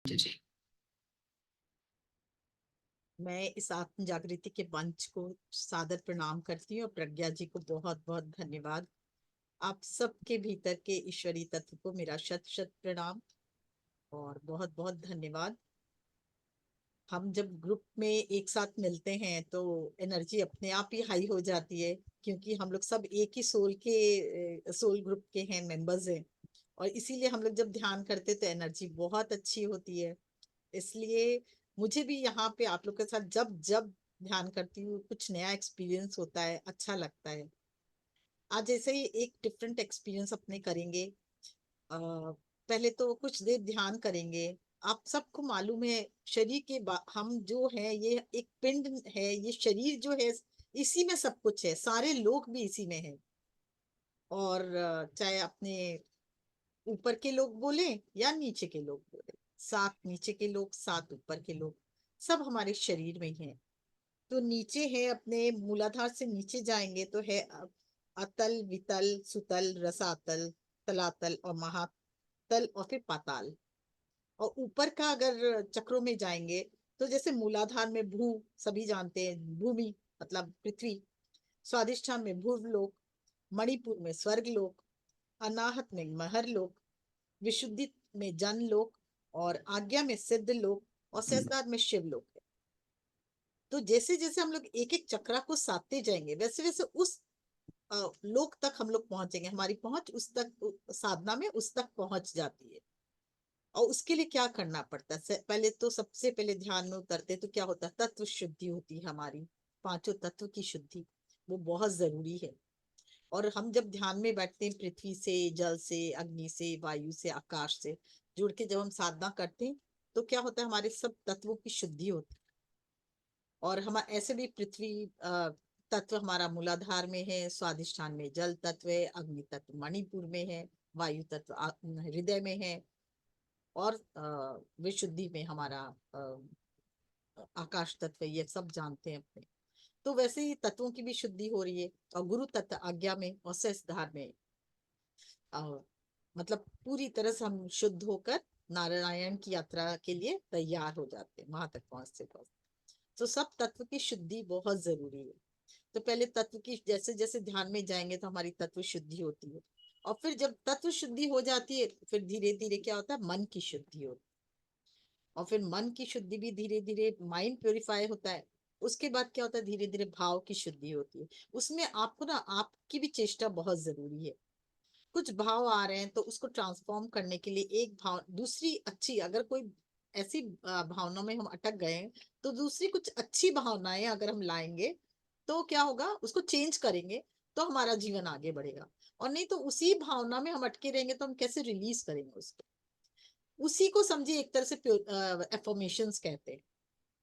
जी। मैं इस आत्म जागृति के मंच को सादर प्रणाम करती हूँ और प्रज्ञा जी को बहुत बहुत धन्यवाद। आप सबके भीतर के ईश्वरीय तत्व को मेरा शत शत प्रणाम और बहुत बहुत धन्यवाद। हम जब ग्रुप में एक साथ मिलते हैं तो एनर्जी अपने आप ही हाई हो जाती है, क्योंकि हम लोग सब एक ही सोल ग्रुप के हैं, मेंबर्स हैं। और इसीलिए हम लोग जब ध्यान करते तो एनर्जी बहुत अच्छी होती है। इसलिए मुझे भी यहाँ पे आप लोग के साथ जब जब ध्यान करती हूँ कुछ नया एक्सपीरियंस होता है, अच्छा लगता है। आज ऐसे ही एक डिफरेंट एक्सपीरियंस अपने करेंगे। पहले तो कुछ देर ध्यान करेंगे। आप सबको मालूम है, शरीर हम जो है ये एक पिंड है, ये शरीर जो है इसी में सब कुछ है, सारे लोग भी इसी में है। और चाहे अपने ऊपर के लोग बोले या नीचे के लोग बोले, सात नीचे के लोग सात ऊपर के लोग, सब हमारे शरीर में ही हैं। तो नीचे है, अपने मूलाधार से नीचे जाएंगे तो है अतल वितल सुतल रसातल तलातल और महातल और फिर पाताल। और ऊपर का अगर चक्रों में जाएंगे तो जैसे मूलाधार में भू, सभी जानते हैं भूमि मतलब पृथ्वी। स्वादिष्ठान में भूर्लोक, मणिपुर में स्वर्ग लोक, अनाहत में महर लोक, विशुद्धि में जन लोक, और आज्ञा में सिद्ध लोक, और सहस्त्रार में शिव लोक है। तो जैसे जैसे हम लोग एक एक चक्रा को साधते जाएंगे वैसे वैसे उस लोक तक हम लोग पहुंचेंगे, हमारी पहुंच उस तक साधना में उस तक पहुंच जाती है। और उसके लिए क्या करना पड़ता है? पहले तो सबसे पहले ध्यान में उतरते तो क्या होता है, तत्व शुद्धि होती है हमारी। पांचों तत्व की शुद्धि वो बहुत जरूरी है। और हम जब ध्यान में बैठते हैं पृथ्वी से, जल से, अग्नि से, वायु से, आकाश से जुड़ के जब हम साधना करते हैं तो क्या होता है, हमारे सब तत्वों की शुद्धि होती है। और हम ऐसे भी पृथ्वी तत्व हमारा मूलाधार में है, स्वादिष्ठान में जल तत्व है, अग्नि तत्व मणिपुर में है, वायु तत्व हृदय में है, और विशुद्धि में हमारा आकाश तत्व, ये सब जानते हैं अपने। तो वैसे ही तत्वों की भी शुद्धि हो रही है। और गुरु तत्व आज्ञा में और सहस्त्रधार में मतलब पूरी तरह से हम शुद्ध होकर नारायण की यात्रा के लिए तैयार हो जाते हैं, वहां तक पहुंचते पहुंचते। तो सब तत्व की शुद्धि बहुत जरूरी है। तो पहले तत्व की जैसे जैसे ध्यान में जाएंगे तो हमारी तत्व शुद्धि होती है। और फिर जब तत्व शुद्धि हो जाती है फिर धीरे धीरे क्या होता है, मन की शुद्धि होती है। और फिर मन की शुद्धि भी धीरे धीरे माइंड प्योरीफाई होता है। उसके बाद क्या होता है, धीरे धीरे भाव की शुद्धि होती है। उसमें आपको ना आपकी भी चेष्टा बहुत जरूरी है। कुछ भाव आ रहे हैं तो उसको ट्रांसफॉर्म करने के लिए एक भाव दूसरी अच्छी, अगर कोई ऐसी भावनाओं में हम अटक गए हैं तो दूसरी कुछ अच्छी भावनाएं अगर हम लाएंगे तो क्या होगा, उसको चेंज करेंगे तो हमारा जीवन आगे बढ़ेगा। और नहीं तो उसी भावना में हम अटके रहेंगे तो हम कैसे रिलीज करेंगे उसको। उसी को समझिए एक तरह से एफर्मेशंस कहते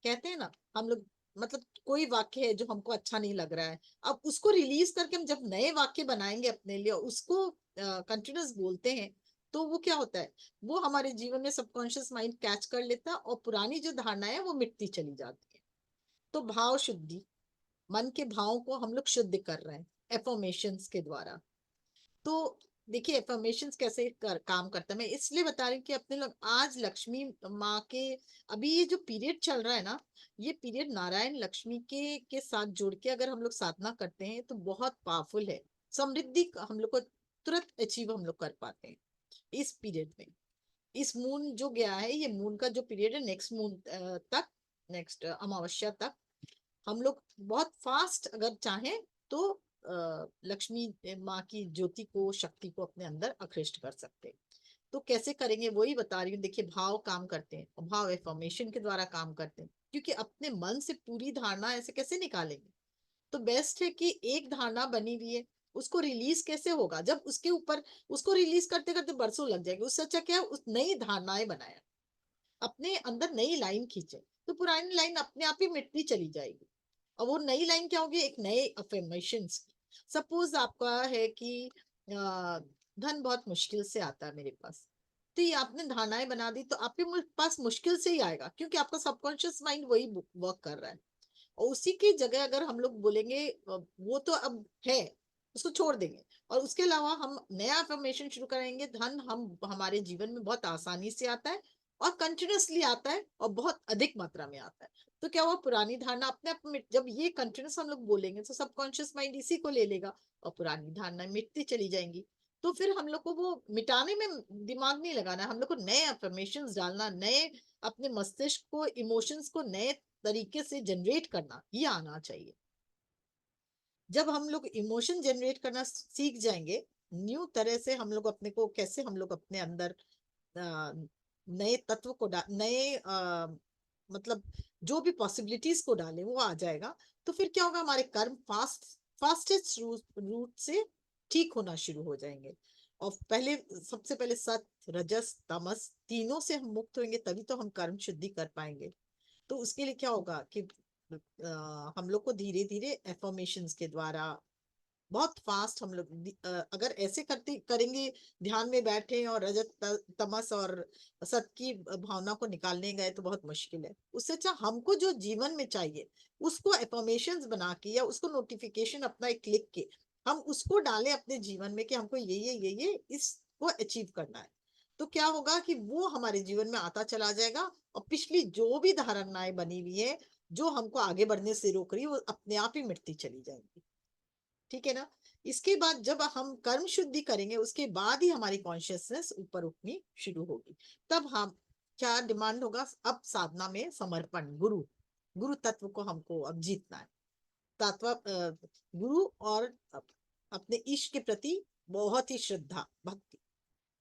हैं ना हम लोग। मतलब कोई वाक्य है जो हमको अच्छा नहीं लग रहा है, अब उसको रिलीज करके हम जब नए वाक्य बनाएंगे अपने लिए, उसको कंटिन्यूस बोलते हैं, तो वो क्या होता है, वो हमारे जीवन में सबकॉन्शियस माइंड कैच कर लेता है और पुरानी जो धारणा है वो मिटती चली जाती है। तो भाव शुद्धि, मन के भावों को हम लोग शुद्ध कर रहे हैं एफर्मेशंस के द्वारा। तो देखिए एफर्मेशंस कैसे काम करता है, मैं इसलिए बता रही हूँ कि अपने लोग आज लक्ष्मी माँ के, अभी ये जो पीरियड चल रहा है ना, ये पीरियड नारायण लक्ष्मी के साथ जुड़ के अगर हम लोग साधना करते हैं तो बहुत पावरफुल है। समृद्धि हम लोग को तुरंत अचीव हम लोग कर पाते हैं इस पीरियड में। इस मून जो गया है, ये मून का जो पीरियड है, नेक्स्ट मून तक, नेक्स्ट अमावस्या तक हम लोग बहुत फास्ट अगर चाहें तो लक्ष्मी माँ की ज्योति को, शक्ति को अपने अंदर आकृष्ट कर सकते हैं। तो कैसे करेंगे वही बता रही हूँ। देखिए भाव काम करते हैं और भाव एफर्मेशन के द्वारा काम करते हैं, क्योंकि अपने मन से पूरी धारणा ऐसे कैसे निकालेंगे। तो बेस्ट है कि एक धारणा बनी हुई है, उसको रिलीज कैसे होगा, जब उसके ऊपर उसको रिलीज करते करते बरसों लग जाएंगे। उससे अच्छा क्या है, उस नई धारणाएं बनाया, अपने अंदर नई लाइन खींचे, तो पुरानी लाइन अपने आप ही मिटती चली जाएगी। और वो नई लाइन क्या होगी, एक नए अफर्मेशंस की। सपोज आपका है कि धन बहुत मुश्किल से आता है मेरे पास, तो ये आपने धारणाएं बना दी तो आपके पास मुश्किल से ही आएगा, क्योंकि आपका सबकॉन्शियस माइंड वही वर्क कर रहा है। और उसी की जगह अगर हम लोग बोलेंगे वो तो अब है, उसको छोड़ देंगे और उसके अलावा हम नया अफर्मेशन शुरू करेंगे, धन हम हमारे जीवन में बहुत आसानी से आता है। और कंटिन्यूसली आता है और बहुत अधिक मात्रा में आता है। तो क्या हुआ, पुरानी धारणा अपने आप जब ये कंटिन्यूस हम लोग बोलेंगे तो सबकॉन्शियस माइंड इसी को ले लेगा और पुरानी धारणा मिटती चली जाएंगी। तो फिर हम लोग को वो मिटाने में दिमाग नहीं लगाना, हम लोग को नए अफर्मेशंस डालना, नए अपने मस्तिष्क को, इमोशंस को नए तरीके से जनरेट करना, ये आना चाहिए। जब हम लोग इमोशन जनरेट करना सीख जाएंगे, न्यू तरह से हम लोग अपने को कैसे हम लोग अपने अंदर नए तत्व को नए मतलब जो भी पॉसिबिलिटीज को डालें वो आ जाएगा। तो फिर क्या होगा, हमारे कर्म फास्टेस्ट रूट से ठीक होना शुरू हो जाएंगे। और पहले, सबसे पहले सत्य रजस तमस तीनों से हम मुक्त होंगे, तभी तो हम कर्म शुद्धि कर पाएंगे। तो उसके लिए क्या होगा कि हम लोग को धीरे धीरे एफर्मेशंस के द्वारा बहुत फास्ट हम लोग अगर ऐसे करते करेंगे, ध्यान में बैठे और रजत तमस और सत की भावना को निकालने गए तो बहुत मुश्किल है। उससे अच्छा हमको जो जीवन में चाहिए उसको एफर्मेशंस बना के या उसको नोटिफिकेशन अपना एक लिख के हम उसको डालें अपने जीवन में कि हमको ये इसको अचीव करना है। तो क्या होगा कि वो हमारे जीवन में आता चला जाएगा और पिछली जो भी धारणाएं बनी हुई है जो हमको आगे बढ़ने से रोक रही है वो अपने आप ही मिटती चली जाएंगी। ठीक है ना। इसके बाद जब हम कर्म शुद्धि करेंगे उसके बाद ही हमारी कॉन्शियसनेस ऊपर उठनी शुरू होगी। तब हम क्या डिमांड होगा, अब साधना में समर्पण, गुरु गुरु तत्व को हमको अब जीतना है। तत्व गुरु और अपने ईश के प्रति बहुत ही श्रद्धा भक्ति।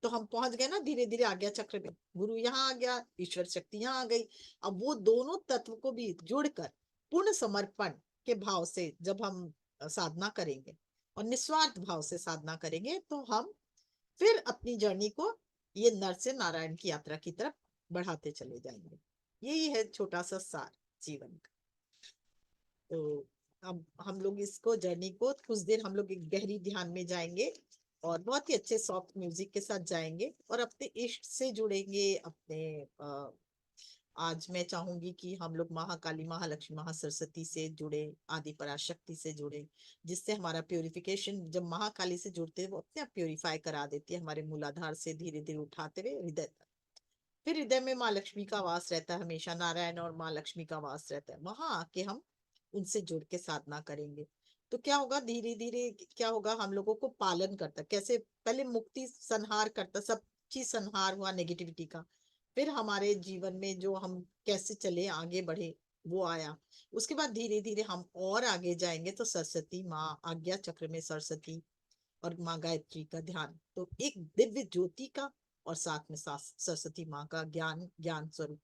तो हम पहुंच गए ना धीरे धीरे आज्ञा चक्र में, गुरु यहाँ आ गया, ईश्वर शक्ति यहाँ आ गई। अब वो दोनों तत्व को भी जुड़कर पूर्ण समर्पण के भाव से जब हम साधना करेंगे और निस्वार्थ भाव से साधना करेंगे तो हम फिर अपनी जर्नी को ये नर से नारायण की यात्रा की तरफ बढ़ाते चले जाएंगे। यही है छोटा सा सार जीवन का। तो अब हम लोग इसको जर्नी को कुछ देर हम लोग एक गहरी ध्यान में जाएंगे और बहुत ही अच्छे सॉफ्ट म्यूजिक के साथ जाएंगे और अपने इष्ट से जुड़ेंगे। अपने आज मैं चाहूंगी कि हम लोग महाकाली, महालक्ष्मी, महासरस्वती से जुड़े, आदि पराशक्ति से जुड़े, जिससे हमारा प्योरिफिकेशन, जब महाकाली से जुड़ते हैं वो अपने आप प्योरीफाई करा देती है हमारे मूलाधार से धीरे धीरे उठाते हुए हृदय तक। फिर हृदय में माँ लक्ष्मी का वास रहता है, हमेशा नारायण और माँ लक्ष्मी का वास रहता है, वहां आके हम उनसे जुड़ के साधना करेंगे। तो क्या होगा, धीरे धीरे क्या होगा, हम लोगों को पालन करता, कैसे पहले मुक्ति संहार करता, सब चीज संहार हुआ नेगेटिविटी का। फिर हमारे जीवन में जो हम कैसे चले आगे बढ़े वो आया। उसके बाद धीरे धीरे हम और आगे जाएंगे तो सरस्वती माँ, आज्ञा चक्र में सरस्वती और माँ गायत्री का ध्यान, तो एक दिव्य ज्योति का और साथ में सरस्वती माँ का ज्ञान, ज्ञान स्वरूप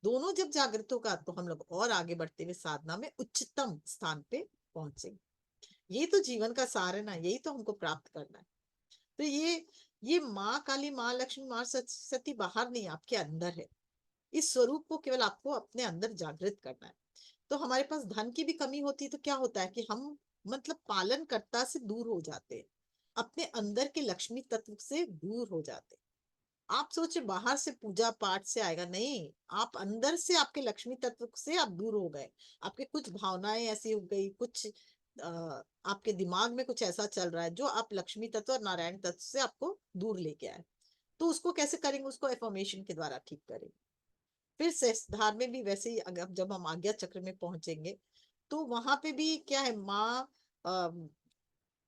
दोनों जब जागृत होगा तो हम लोग और आगे बढ़ते हुए साधना में उच्चतम स्थान पे पहुंचेंगे। ये तो जीवन का सार है ना, यही तो हमको प्राप्त करना है। तो ये माँ काली, माँ लक्ष्मी, माँ सरस्वती बाहर नहीं, आपके अंदर है। इस स्वरूप को केवल आपको अपने अंदर जागृत करना है। तो हमारे पास धन की भी कमी होती है तो क्या होता है कि हम मतलब पालनकर्ता से दूर हो जाते हैं, अपने अंदर के लक्ष्मी तत्व से दूर हो जाते हैं। आप सोचे बाहर से पूजा पाठ से आएगा, नहीं, आप अंदर से आपके लक्ष्मी तत्व से आप दूर हो गए। आपके कुछ भावनाएं ऐसी हो गई, कुछ आपके दिमाग में कुछ ऐसा चल रहा है जो आप लक्ष्मी तत्व और नारायण तत्व से आपको दूर लेके आए। तो उसको कैसे करेंगे, उसको एफर्मेशन के द्वारा ठीक करेंगे। फिर सहस्त्रधार में भी वैसे ही, अगर जब हम आज्ञा चक्र में पहुंचेंगे तो वहां पे भी क्या है, माँ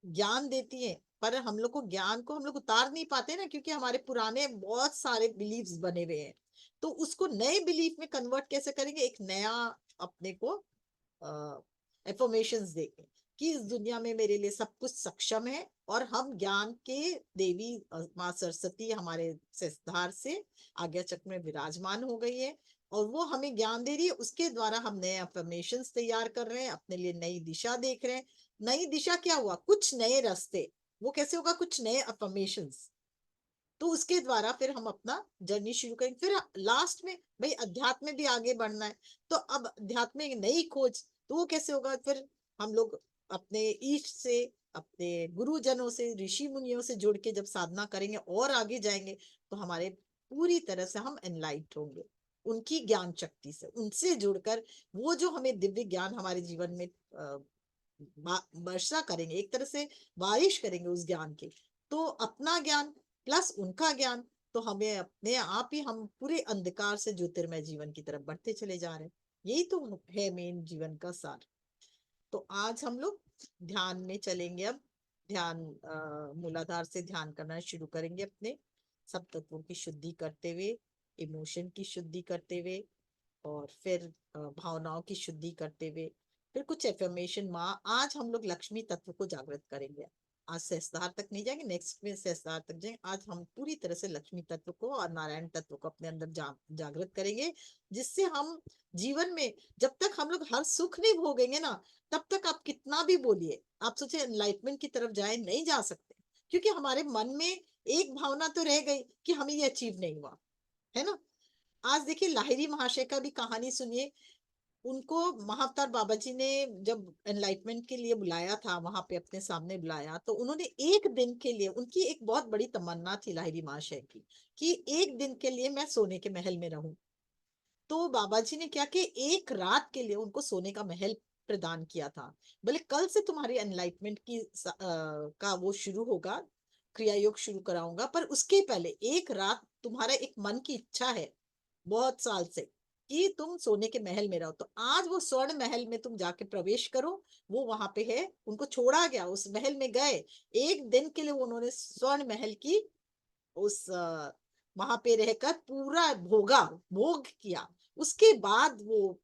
ज्ञान देती है, पर हम लोग को ज्ञान को हम लोग उतार नहीं पाते ना, क्योंकि हमारे पुराने बहुत सारे बिलीव्स बने हुए हैं। तो उसको नए बिलीफ में कन्वर्ट कैसे करेंगे, एक नया अपने को एफर्मेशंस देके कि इस दुनिया में मेरे लिए सब कुछ सक्षम है और हम ज्ञान के देवी माँ सरस्वती हमारे सिद्धार से आज्ञा चक्र में विराजमान हो गई है और वो हमें ज्ञान दे रही है। उसके द्वारा हम नए अफर्मेशंस तैयार कर रहे हैं, अपने लिए नई दिशा देख रहे हैं। नई दिशा क्या हुआ, कुछ नए रास्ते। वो कैसे होगा, कुछ नए अफर्मेशंस। तो उसके द्वारा फिर हम अपना जर्नी शुरू करेंगे। फिर लास्ट में भाई अध्यात्म में भी आगे बढ़ना है, तो अब अध्यात्म में नई खोज, तो वो कैसे होगा, फिर हम लोग अपने ईष्ट से, अपने गुरुजनों से, ऋषि मुनियों से जुड़ के जब साधना करेंगे और आगे जाएंगे तो हमारे पूरी तरह से हम एनलाइट होंगे उनकी ज्ञान शक्ति से, उनसे जुड़कर वो जो हमें दिव्य ज्ञान हमारे जीवन में वर्षा करेंगे, एक तरह से बारिश करेंगे उस ज्ञान की। तो अपना ज्ञान प्लस उनका ज्ञान तो हमें अपने आप ही हम पूरे अंधकार से ज्योतिर्मय जीवन की तरफ बढ़ते चले जा रहे हैं। यही तो है मेन जीवन का सार। तो आज हम लोग ध्यान में चलेंगे। अब ध्यान मूलाधार से ध्यान करना शुरू करेंगे, अपने सब तत्वों की शुद्धि करते हुए, इमोशन की शुद्धि करते हुए, और फिर भावनाओं की शुद्धि करते हुए, फिर कुछ एफर्मेशन। माँ, आज हम लोग लक्ष्मी तत्व को जागृत करेंगे। आज सहस्त्रार तक नहीं जाएंगे, नेक्स्ट में सहस्त्रार तक जाएंगे। आज हम पूरी तरह से लक्ष्मी तत्व को और नारायण तत्व को अपने अंदर जागृत करेंगे, जिससे हम जीवन में, जब तक हम लोग हर सुख नहीं भोगेंगे ना, तब तक आप कितना भी बोलिए, आप सोचे एनलाइटमेंट की तरफ जाए, नहीं जा सकते। क्योंकि हमारे मन में एक भावना तो रह गई कि हमें ये अचीव नहीं हुआ, है ना। आज देखिए लाहिरी महाशय का भी कहानी सुनिए। उनको महाअवतार बाबा जी ने जब एनलाइटमेंट के लिए बुलाया था, वहां पे अपने सामने बुलाया, तो उन्होंने एक दिन के लिए, उनकी एक बहुत बड़ी तमन्ना थी लाहिरी महाशय की, कि एक दिन के लिए मैं सोने के महल में रहूं। तो बाबा जी ने क्या कि एक रात के लिए उनको सोने का महल प्रदान किया था। बोले कल से तुम्हारी एनलाइटमेंट की का वो शुरू होगा, क्रिया योग शुरू कराऊंगा, पर उसके पहले एक रात तुम्हारा एक मन की इच्छा है बहुत साल से कि तुम सोने के महल में रहो, तो आज वो स्वर्ण महल में तुम जाके प्रवेश करो। वो वहां पे है, उनको छोड़ा गया, उस महल में गए। एक दिन के लिए उन्होंने स्वर्ण महल की उस वहां पे रहकर पूरा भोग किया। उसके बाद वो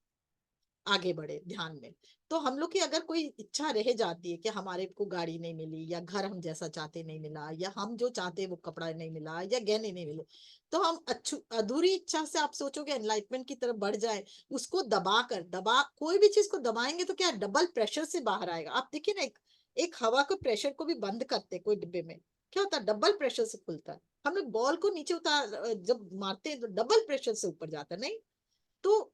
आगे बढ़े ध्यान में। तो हम लोग की अगर कोई इच्छा रह जाती है कि हमारे को गाड़ी नहीं मिली, या घर हम जैसा चाहते नहीं मिला, या हम जो चाहते वो कपड़ा नहीं मिला, या गहने नहीं मिले, तो हम अच्छी अधूरी इच्छा से आप सोचोगे एनलाइटमेंट की तरफ बढ़ जाए। उसको दबा कोई भी चीज को दबाएंगे तो क्या डबल प्रेशर से बाहर आएगा। आप देखिए ना, एक हवा को प्रेशर को भी बंद करते कोई डिब्बे में, क्या होता है, डबल प्रेशर से खुलता है। हम लोग बॉल को नीचे उतार जब मारते हैं तो डबल प्रेशर से ऊपर जाता है, नहीं। तो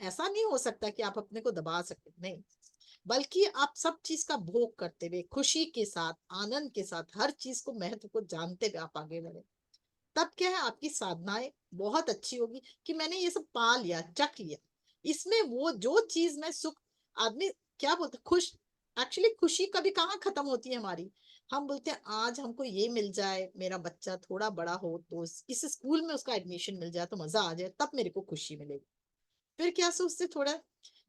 ऐसा नहीं हो सकता कि आप अपने को दबा सकते, नहीं। बल्कि आप सब चीज का भोग करते हुए, खुशी के साथ, आनंद के साथ, हर चीज को, महत्व को जानते हुए आप आगे बढ़े। तब क्या है, आपकी साधनाएं बहुत अच्छी होगी कि मैंने ये सब पा लिया, चख लिया। इसमें वो जो चीज में सुख, आदमी क्या बोलते, खुश, एक्चुअली खुशी कभी कहाँ खत्म होती है हमारी। हम बोलते हैं आज हमको ये मिल जाए, मेरा बच्चा थोड़ा बड़ा हो तो इस स्कूल में उसका एडमिशन मिल जाए तो मजा आ जाए, तब मेरे को खुशी मिलेगी। फिर क्या सोचते, थोड़ा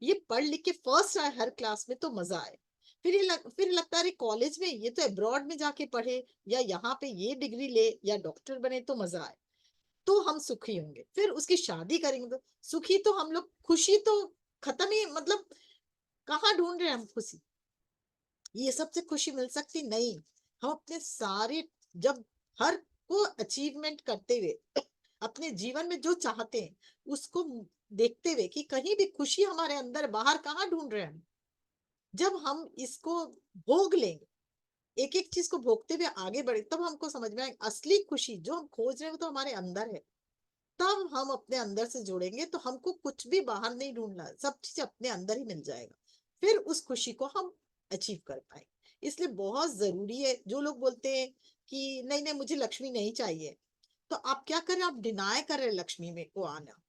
ये पढ़ लिख के फर्स्ट आए हर क्लास में तो मजा आए। फिर लगता है कॉलेज में ये तो अब्रॉड में जाके पढ़े, या यहाँ पे ये डिग्री ले, या डॉक्टर बने तो मजा आए, तो हम सुखी होंगे। फिर उसकी शादी करेंगे तो सुखी, तो हम लोग खुशी तो खत्म ही, मतलब कहाँ ढूंढ रहे हैं हम खुशी। ये सबसे खुशी मिल सकती नहीं। हम अपने सारे, जब हर को अचीवमेंट करते हुए अपने जीवन में जो चाहते हैं उसको देखते हुए कि कहीं भी खुशी हमारे अंदर बाहर कहाँ ढूंढ रहे हैं हम। जब हम इसको भोग लेंगे, एक एक चीज को भोगते हुए आगे बढ़े, तब हमको समझ में आएगा असली खुशी जो हम खोज रहे हैं वो तो हमारे अंदर है। तब हम अपने अंदर से जोड़ेंगे तो हमको कुछ भी बाहर नहीं ढूंढना, सब चीज अपने अंदर ही मिल जाएगा। फिर उस खुशी को हम अचीव कर पाएंगे। इसलिए बहुत जरूरी है, जो लोग बोलते हैं कि नहीं नहीं मुझे लक्ष्मी नहीं चाहिए, तो आप क्या करें, आप डिनाय कर रहे हैं लक्ष्मी में को आना।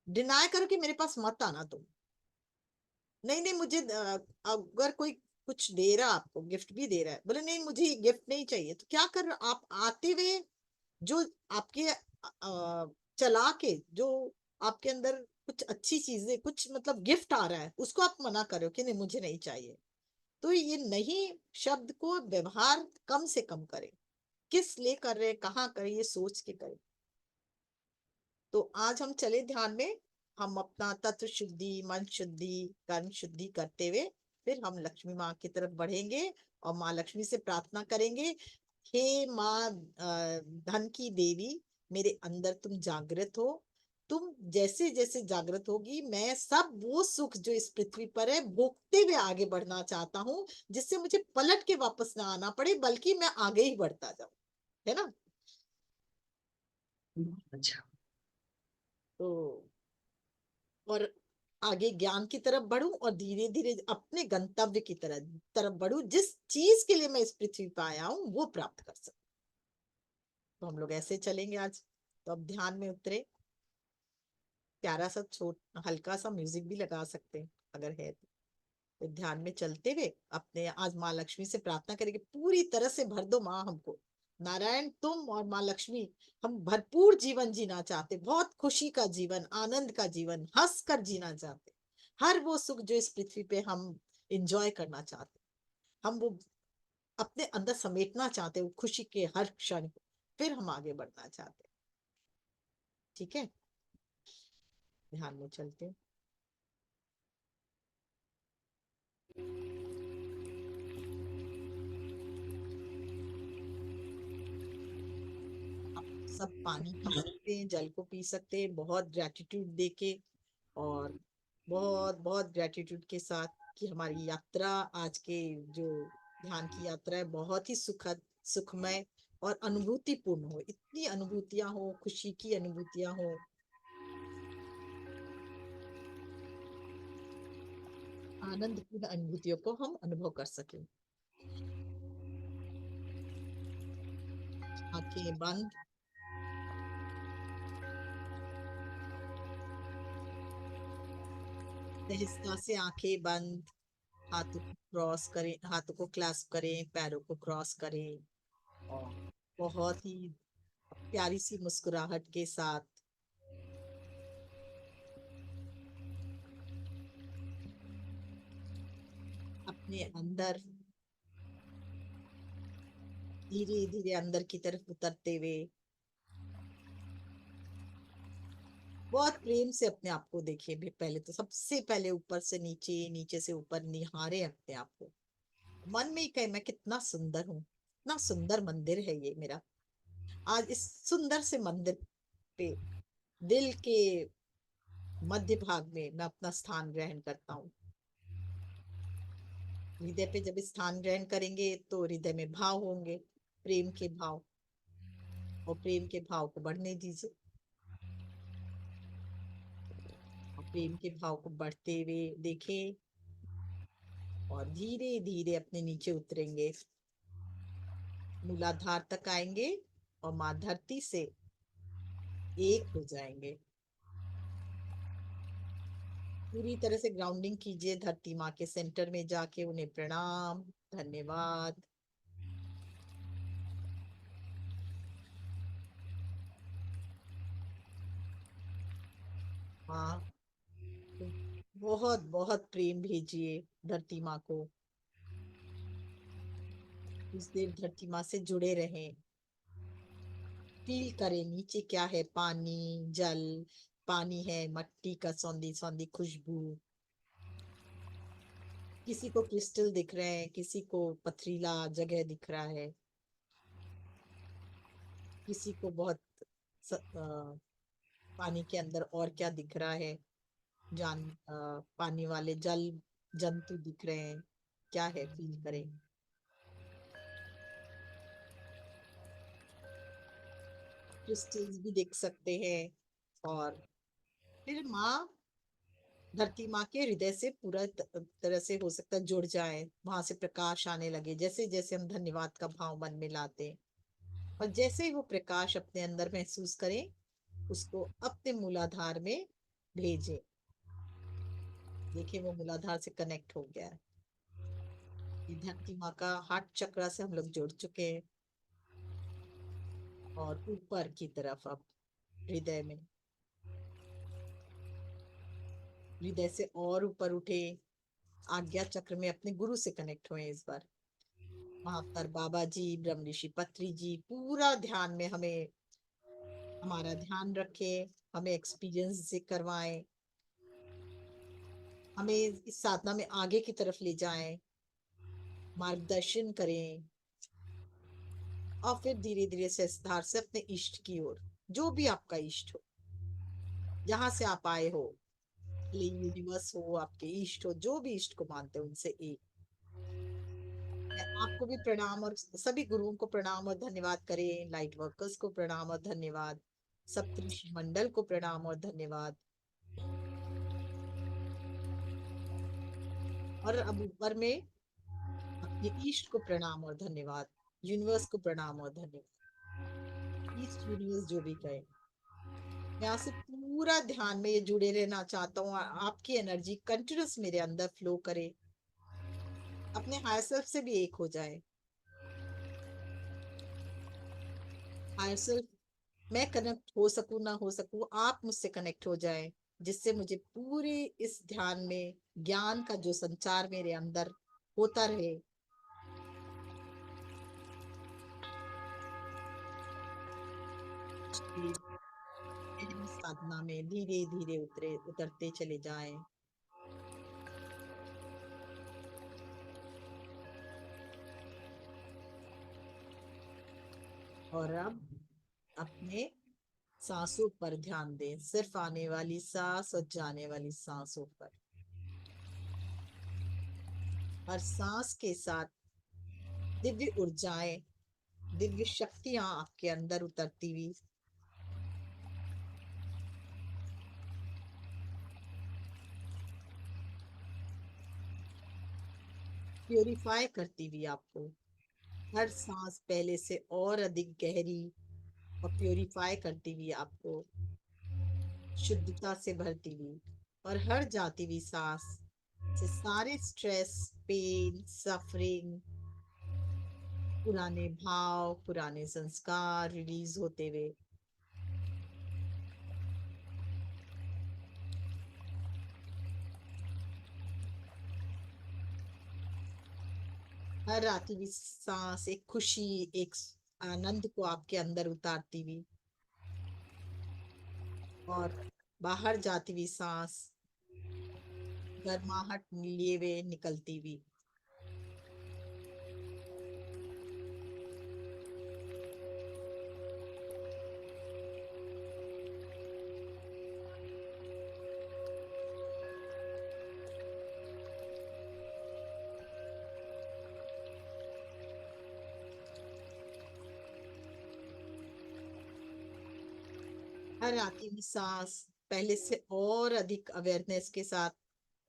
डिनाय करो कि मेरे पास मत आना तुम। नहीं नहीं मुझे अगर कोई कुछ दे रहा, आपको गिफ्ट भी दे रहा है, बोले नहीं मुझे ये गिफ्ट नहीं चाहिए, तो क्या कर रहे हो आप, आते हुए जो आपके चला के जो आपके अंदर कुछ अच्छी चीजें, कुछ मतलब गिफ्ट आ रहा है, उसको आप मना करो कि नहीं मुझे नहीं चाहिए। तो ये नहीं शब्द को व्यवहार कम से कम करें। किस लिए कर रहे हैं, कहाँ करें, ये सोच के करें। तो आज हम चले ध्यान में, हम अपना तत्व शुद्धि, मन शुद्धि, कर्म शुद्धि करते हुए फिर हम लक्ष्मी माँ की तरफ बढ़ेंगे, और माँ लक्ष्मी से प्रार्थना करेंगे, हे माँ धन की देवी, मेरे अंदर तुम जागृत हो। तुम जैसे जैसे जागृत होगी, मैं सब वो सुख जो इस पृथ्वी पर है भोगते हुए आगे बढ़ना चाहता हूँ, जिससे मुझे पलट के वापस ना आना पड़े, बल्कि मैं आगे ही बढ़ता जाऊं, है ना। अच्छा। तो और आगे ज्ञान की तरफ बढ़ूं, और धीरे धीरे अपने गंतव्य की तरफ बढ़ूं, जिस चीज के लिए मैं इस पृथ्वी पर आया हूं वो प्राप्त कर सकूं। तो हम लोग ऐसे चलेंगे आज। तो अब ध्यान में उतरे, प्यारा सा छोट हल्का सा म्यूजिक भी लगा सकते हैं अगर है तो। फिर ध्यान में चलते हुए अपने आज माँ लक्ष्मी से प्रार्थना करेंगे, पूरी तरह से भर दो माँ हमको, नारायण, तुम और माँ लक्ष्मी, हम भरपूर जीवन जीना चाहते, बहुत खुशी का जीवन, आनंद का जीवन, हंस कर जीना चाहते, हर वो सुख जो इस पृथ्वी पे हम इंजॉय करना चाहते, हम वो अपने अंदर समेटना चाहते, वो खुशी के हर क्षण को, फिर हम आगे बढ़ना चाहते। ठीक है, ध्यान में चलते हैं। आप सब पानी पी सकते हैं, जल को पी सकते हैं, बहुत ग्रेटिट्यूड देके, और बहुत बहुत ग्रेटिट्यूड के साथ कि हमारी यात्रा, आज के जो ध्यान की यात्रा है, बहुत ही सुखद, सुखमय और अनुभूति पूर्ण हो, इतनी अनुभूतियां हो, खुशी की अनुभूतियां हो, आनंद पूर्ण अनुभूतियों को हम अनुभव कर सकें। आंखें बंद, सहजता से आंखें बंद, हाथों को क्रॉस करें, हाथों को क्लैस्प करें, पैरों को क्रॉस करें, और बहुत ही प्यारी सी मुस्कुराहट के साथ अपने अंदर धीरे धीरे अंदर की तरफ उतरते हुए, बहुत प्रेम से अपने आप को देखिए। भी पहले तो सबसे पहले ऊपर से नीचे, नीचे से ऊपर निहारे अपने आप को, मन में ही कहे मैं कितना सुंदर हूँ, इतना सुंदर मंदिर है ये मेरा। आज इस सुंदर से मंदिर पे, दिल के मध्य भाग में मैं अपना स्थान ग्रहण करता हूँ। हृदय पे जब स्थान ग्रहण करेंगे तो हृदय में भाव होंगे, प्रेम के भाव, और प्रेम के भाव को बढ़ने दीजिए, और प्रेम के भाव को बढ़ते हुए देखें, और धीरे धीरे अपने नीचे उतरेंगे, मूलाधार तक आएंगे, और माँ धरती से एक हो जाएंगे। पूरी तरह से ग्राउंडिंग कीजिए धरती माँ के सेंटर में जाके, उन्हें प्रणाम, धन्यवाद। माँ को बहुत बहुत प्रेम भेजिए, धरती माँ को कुछ देर धरती माँ से जुड़े रहें, फील करें नीचे क्या है, पानी, जल, पानी है, मट्टी का सौंधी सौंधी खुशबू, किसी को क्रिस्टल दिख रहे हैं, किसी को पथरीला जगह दिख रहा है, किसी को बहुत पानी के अंदर और क्या दिख रहा है, पानी वाले जल जंतु दिख रहे हैं, क्या है, फील करें। क्रिस्टल्स भी देख सकते हैं, और फिर माँ, धरती माँ के हृदय से पूरा तरह से हो सकता है जुड़ जाए, वहां से प्रकाश आने लगे, जैसे जैसे हम धन्यवाद का भाव मन में लाते हैं, और जैसे ही वो प्रकाश अपने अंदर महसूस करें, उसको अपने मूलाधार में भेजें। देखिए वो मूलाधार से कनेक्ट हो गया है, ये धरती माँ का हार्ट चक्रा से हम लोग जुड़ चुके हैं, और ऊपर की तरफ अब हृदय में, हृदय से और ऊपर उठे, आज्ञा चक्र में अपने गुरु से कनेक्ट हुए इस बार। वहां पर बाबा जी, ब्रह्म ऋषि पत्री जी पूरा ध्यान में हमें, हमारा ध्यान रखे, हमें एक्सपीरियंस से करवाएं, हमें इस साधना में आगे की तरफ ले जाएं, मार्गदर्शन करें, और फिर धीरे धीरे से विस्तार से अपने इष्ट की ओर, जो भी आपका इष्ट हो, जहां से आप आए हो, यूनिवर्स हो, आपके इष्ट हो, जो भी इष्ट को मानते हो उनसे एक, आपको भी प्रणाम, और सभी गुरुओं को प्रणाम और धन्यवाद करें, लाइट वर्कर्स को प्रणाम और धन्यवाद, सप्तऋषि मंडल को प्रणाम और धन्यवाद, और अब ऊपर में अपने ईस्ट को प्रणाम और धन्यवाद, यूनिवर्स को प्रणाम और धन्यवाद, ईस्ट यूनिवर्स जो भी कहे। मैं आपसे पूरा ध्यान में ये जुड़े रहना चाहता हूँ, आपकी एनर्जी कंटिन्यूस मेरे अंदर फ्लो करे, अपने हायर सेल्फ से भी एक हो जाए। हायर सेल्फ, मैं कनेक्ट हो सकूं ना हो सकूं, आप मुझसे कनेक्ट हो जाए, जिससे मुझे पूरे इस ध्यान में ज्ञान का जो संचार मेरे अंदर होता रहे। गहरी साधना में धीरे धीरे उतरते चले जाएं। और अब अपने सांसों पर ध्यान दें, सिर्फ आने वाली सांस और जाने वाली सांसों पर। हर सांस के साथ दिव्य ऊर्जाएं, दिव्य शक्तियां आपके अंदर उतरती हुई, प्योरीफाई करती हुई आपको, हर सांस पहले से और अधिक गहरी और प्योरीफाई करती हुई आपको शुद्धता से भरती हुई, और हर जाती हुई सांस से सारे स्ट्रेस, पेन, सफरिंग, पुराने भाव, पुराने संस्कार रिलीज होते हुए, हर आती हुई सांस एक खुशी, एक आनंद को आपके अंदर उतारती हुई, और बाहर जाती हुई सांस गर्माहट लिए हुए निकलती हुई। हर आती हुई सांस पहले से और अधिक अवेयरनेस के साथ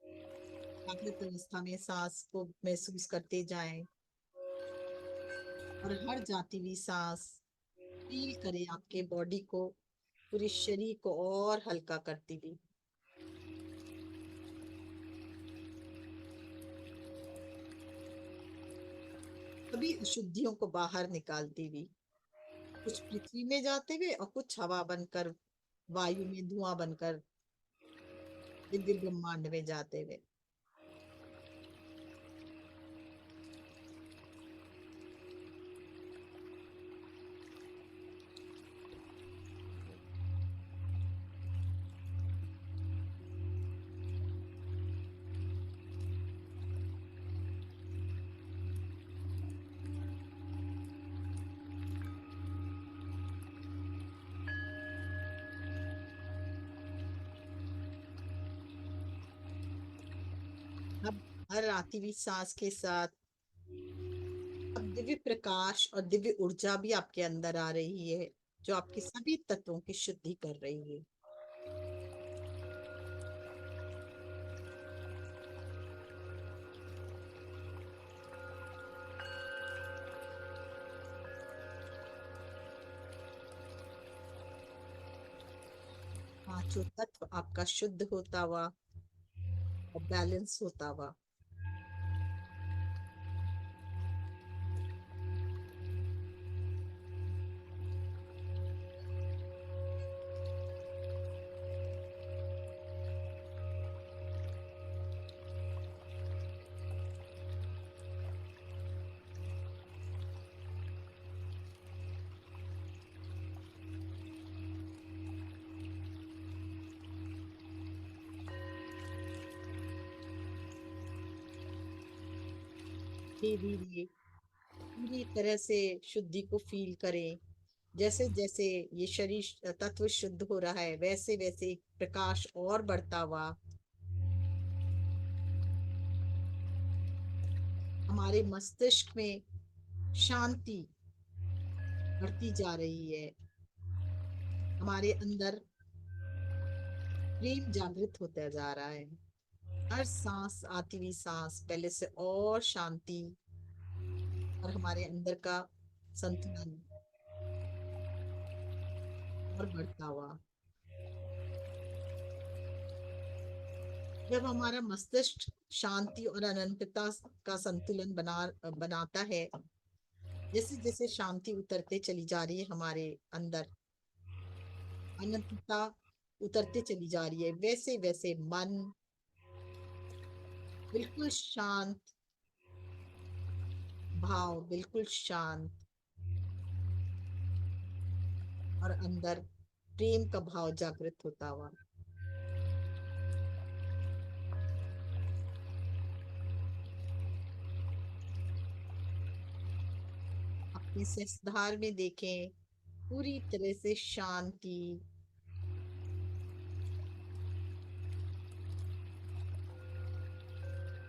जागृत अवस्था में सांस को महसूस करते जाएं, और हर जाती हुई सांस फील करें आपके बॉडी को, पूरे शरीर को और हल्का करती हुई। सभी अशुद्धियों को बाहर निकालती हुई, कुछ पृथ्वी में जाते हुए और कुछ हवा बनकर, वायु में धुआं बनकर दिव्य ब्रह्मांड में जाते हुए। अब हर आती हुई सांस के साथ अब दिव्य प्रकाश और दिव्य ऊर्जा भी आपके अंदर आ रही है, जो आपके सभी तत्वों की शुद्धि कर रही है। पांचों तत्व आपका शुद्ध होता हुआ और बैलेंस होता हुआ। धीरे धीरे पूरी तरह से शुद्धि को फील करें। जैसे जैसे ये शरीर तत्व शुद्ध हो रहा है, वैसे वैसे प्रकाश और बढ़ता हुआ हमारे मस्तिष्क में शांति बढ़ती जा रही है, हमारे अंदर प्रेम जागृत होता जा रहा है। हर सांस आती हुई सांस पहले से और शांति और हमारे अंदर का संतुलन और बढ़ता हुआ। जब हमारा मस्तिष्क शांति और अनंतता का संतुलन बनाता है, जैसे जैसे शांति उतरते चली जा रही है हमारे अंदर, अनंतता उतरते चली जा रही है, वैसे वैसे मन बिल्कुल शांत, भाव बिल्कुल शांत, और अंदर प्रेम का भाव जागृत होता हुआ। अपने सहस्त्रधार में देखें, पूरी तरह से शांति,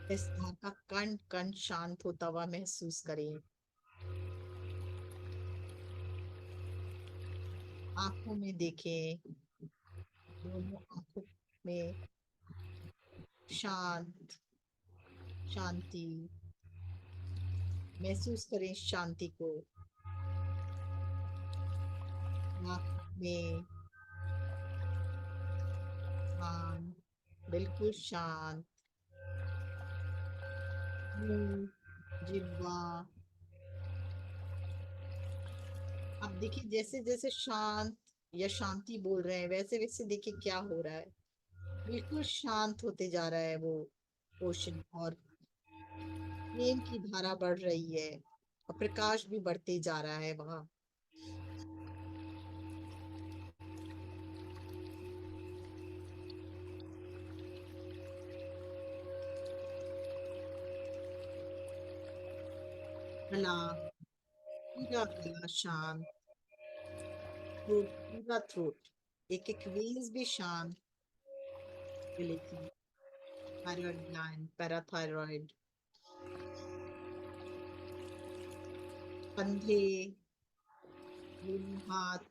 सहस्त्रधार का कण कण शांत होता हुआ महसूस करें। आंखों में देखें, दोनों आंखों में शांत शांति महसूस करें, शांति को। नाक में शांत, बिल्कुल शांत। मुंह, जिह्वा, अब देखिए जैसे जैसे शांत या शांति बोल रहे हैं, वैसे वैसे देखिए क्या हो रहा है, बिल्कुल शांत होते जा रहा है वो पोषण, और प्रेम की धारा बढ़ रही है, और प्रकाश भी बढ़ते जा रहा है वहां। गला, पूरा गला शांत, थ्रोट, पूरा थ्रोट, एक एक वेन्स भी शांत, गले की, थायराइड ग्लैंड, पैराथायरॉइड, कंधे, दोनों हाथ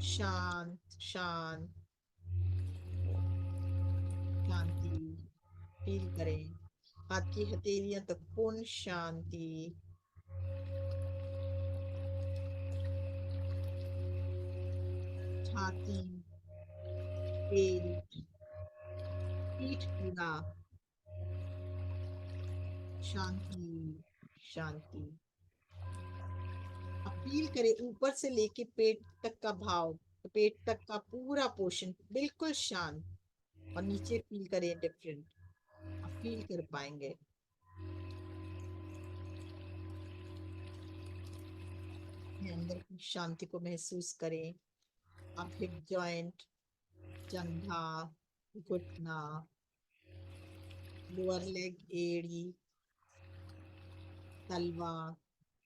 शांत शांत, शांति फील करें। हाथ की हथेलियां तक पूर्ण शांति। छाती, पेट, पीठ पूरा शांति शांति। अब फील करें ऊपर से लेके पेट तक का भाव, पेट तक का पूरा पोर्शन बिल्कुल शांत, और नीचे फील करें डिफरेंट, आप फील कर पाएंगे। अपने अंदर की शांति को महसूस करें। आप हिप जॉइंट, जंघा, घुटना, लोअर लेग, एड़ी, तलवा,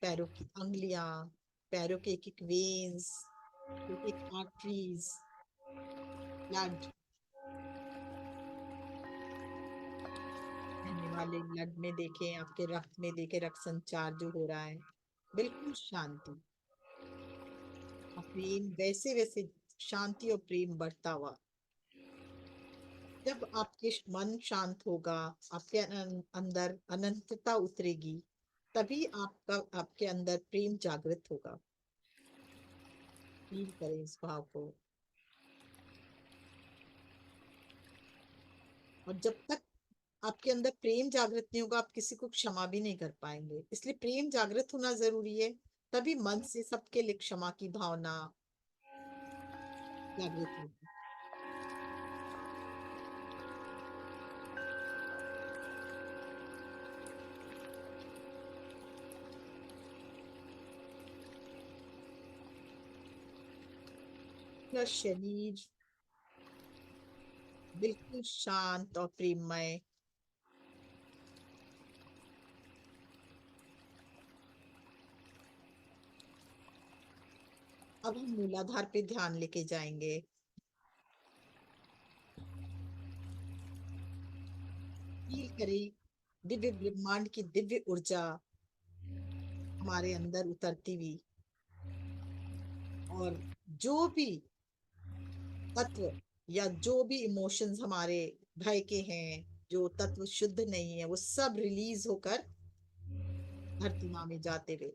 पैरों की अंगुलियां, पैरों के एक एक वेन्स, एक एक आर्टरीज, ब्लड, बहने वाले ब्लड में देखें, आपके रक्त में देखें, रक्त संचार जो हो रहा है, बिल्कुल शांति और प्रेम, वैसे वैसे शांति और प्रेम बढ़ता हुआ। जब आपके मन शांत होगा, आपके अंदर अनंतता उतरेगी, तभी आपका आपके अंदर प्रेम जागृत होगा। फील करें इस भाव को। और जब तक आपके अंदर प्रेम जागृत नहीं होगा, आप किसी को क्षमा भी नहीं कर पाएंगे, इसलिए प्रेम जागृत होना जरूरी है, तभी मन से सबके लिए क्षमा की भावना जागृत होगी। पूरा शरीर बिल्कुल शांत और प्रेममय। अब हम मूलाधार पे ध्यान लेके जाएंगे। फील करें दिव्य ब्रह्मांड की दिव्य ऊर्जा हमारे अंदर उतरती हुई, और जो भी तत्व या जो भी इमोशंस हमारे भय के हैं, जो तत्व शुद्ध नहीं है, वो सब रिलीज होकर धरती माँ में जाते हुए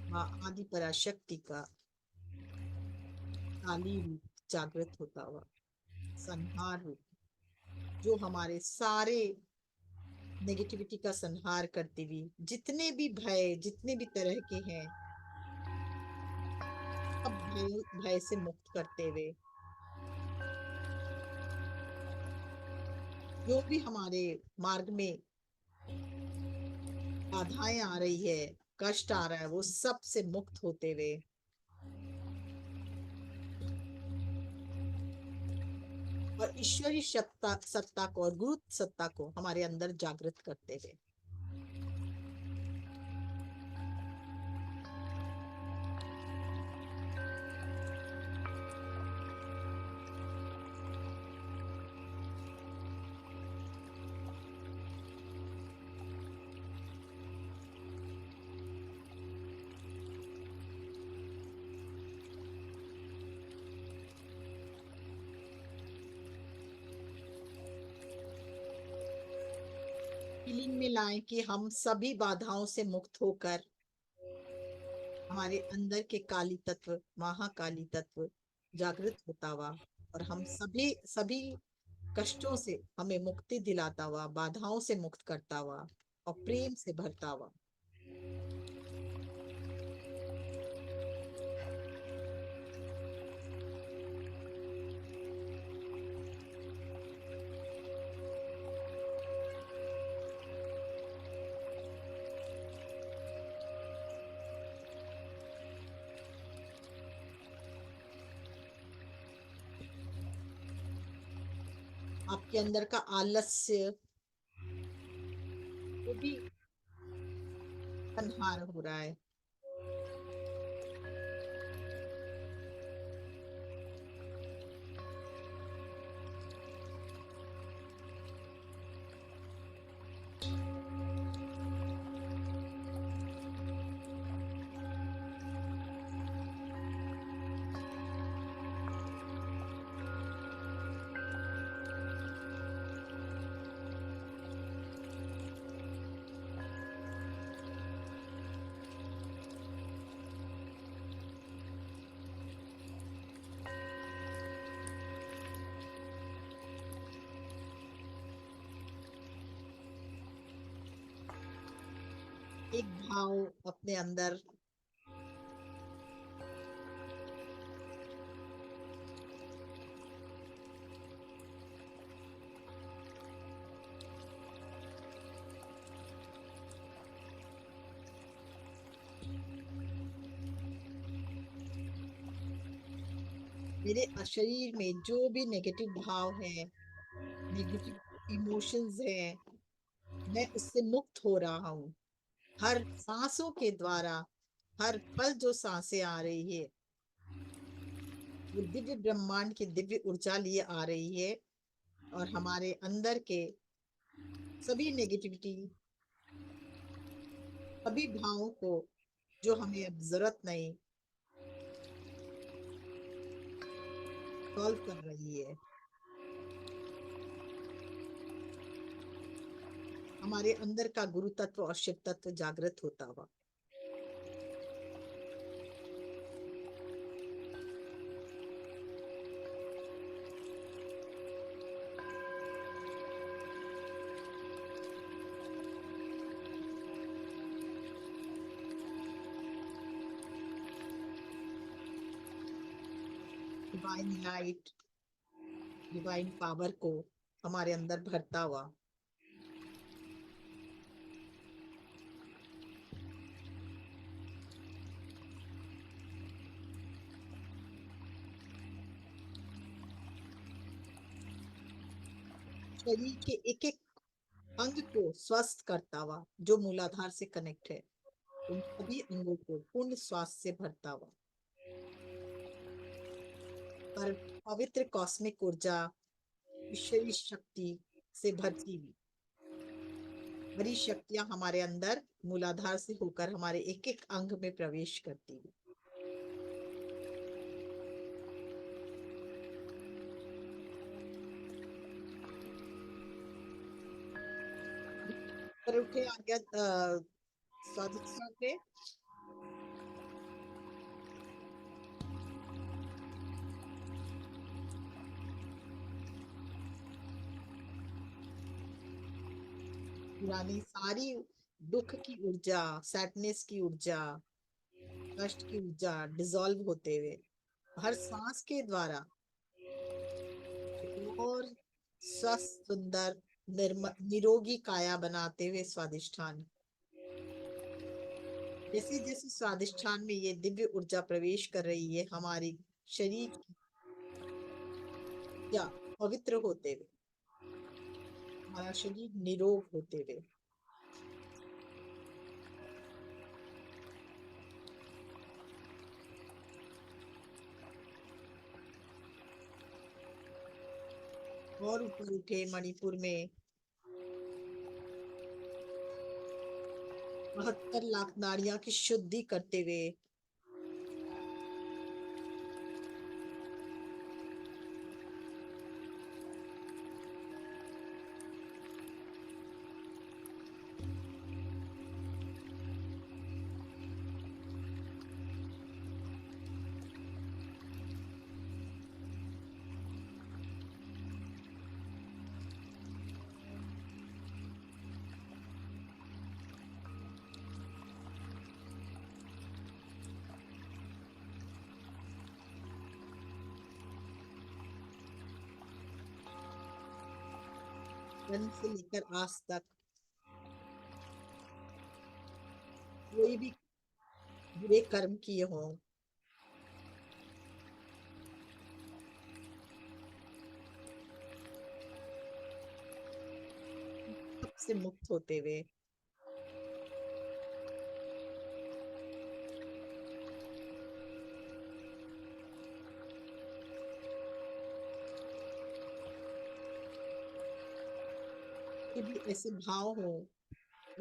माँ आदि पराशक्ति का काली रूप जागृत होता हुआ, संहार रूप, जो हमारे सारे नेगेटिविटी का संहार करती हुई, जितने भी भय, जितने भी तरह के हैं, सब भय भय से मुक्त करते हुए, जो भी हमारे मार्ग में बाधाएं आ रही है, कष्ट आ रहा है, वो सब से मुक्त होते हुए, और ईश्वरी सत्ता सत्ता को और गुरु सत्ता को हमारे अंदर जागृत करते हुए। फीलिंग में लाएं कि हम सभी बाधाओं से मुक्त होकर हमारे अंदर के काली तत्व, महाकाली तत्व जागृत होता हुआ, और हम सभी सभी कष्टों से हमें मुक्ति दिलाता हुआ, बाधाओं से मुक्त करता हुआ और प्रेम से भरता हुआ। आपके अंदर का आलस्य वो भी संहार हो रहा है। एक भाव अपने अंदर मेरे शरीर में जो भी नेगेटिव भाव है, नेगेटिव इमोशंस है, मैं उससे मुक्त हो रहा हूँ। हर सांसों के द्वारा, हर पल जो सांसें आ रही है, वो दिव्य ब्रह्मांड की दिव्य ऊर्जा लिए आ रही है, और हमारे अंदर के सभी नेगेटिविटी, सभी भावों को जो हमें अब जरूरत नहीं, सॉल्व कर रही है। हमारे अंदर का गुरु तत्व और शिव तत्व जागृत होता हुआ। डिवाइन लाइट, डिवाइन पावर को हमारे अंदर भरता हुआ। शरीर के एक एक अंग को स्वस्थ करता हुआ, जो मूलाधार से कनेक्ट है, उन सभी अंगों को पूर्ण स्वास्थ्य से भरता हुआ। पर पवित्र कॉस्मिक ऊर्जा, ईश्वरी शक्ति से भरती हुई बड़ी शक्तियां हमारे अंदर मूलाधार से होकर हमारे एक एक अंग में प्रवेश करती हुई। पर उठे आज्ञा स्वादिष्ट उठे। पुरानी सारी दुख की ऊर्जा, सैडनेस की ऊर्जा, कष्ट की ऊर्जा डिसॉल्व होते हुए हर सांस के द्वारा और स्वस्थ सुंदर निरोगी काया बनाते हुए स्वादिष्ठान। जैसे जैसे स्वादिष्ठान में ये दिव्य ऊर्जा प्रवेश कर रही है हमारी शरीर की, या पवित्र होते हुए, हमारा शरीर निरोग होते हुए। और ऊपर उठे मणिपुर में 72 लाख नाड़ियां की शुद्धि करते हुए जन्म से लेकर आज तक कोई भी बुरे कर्म किए हों, सबसे मुक्त होते हुए कोई भी ऐसे भाव हो,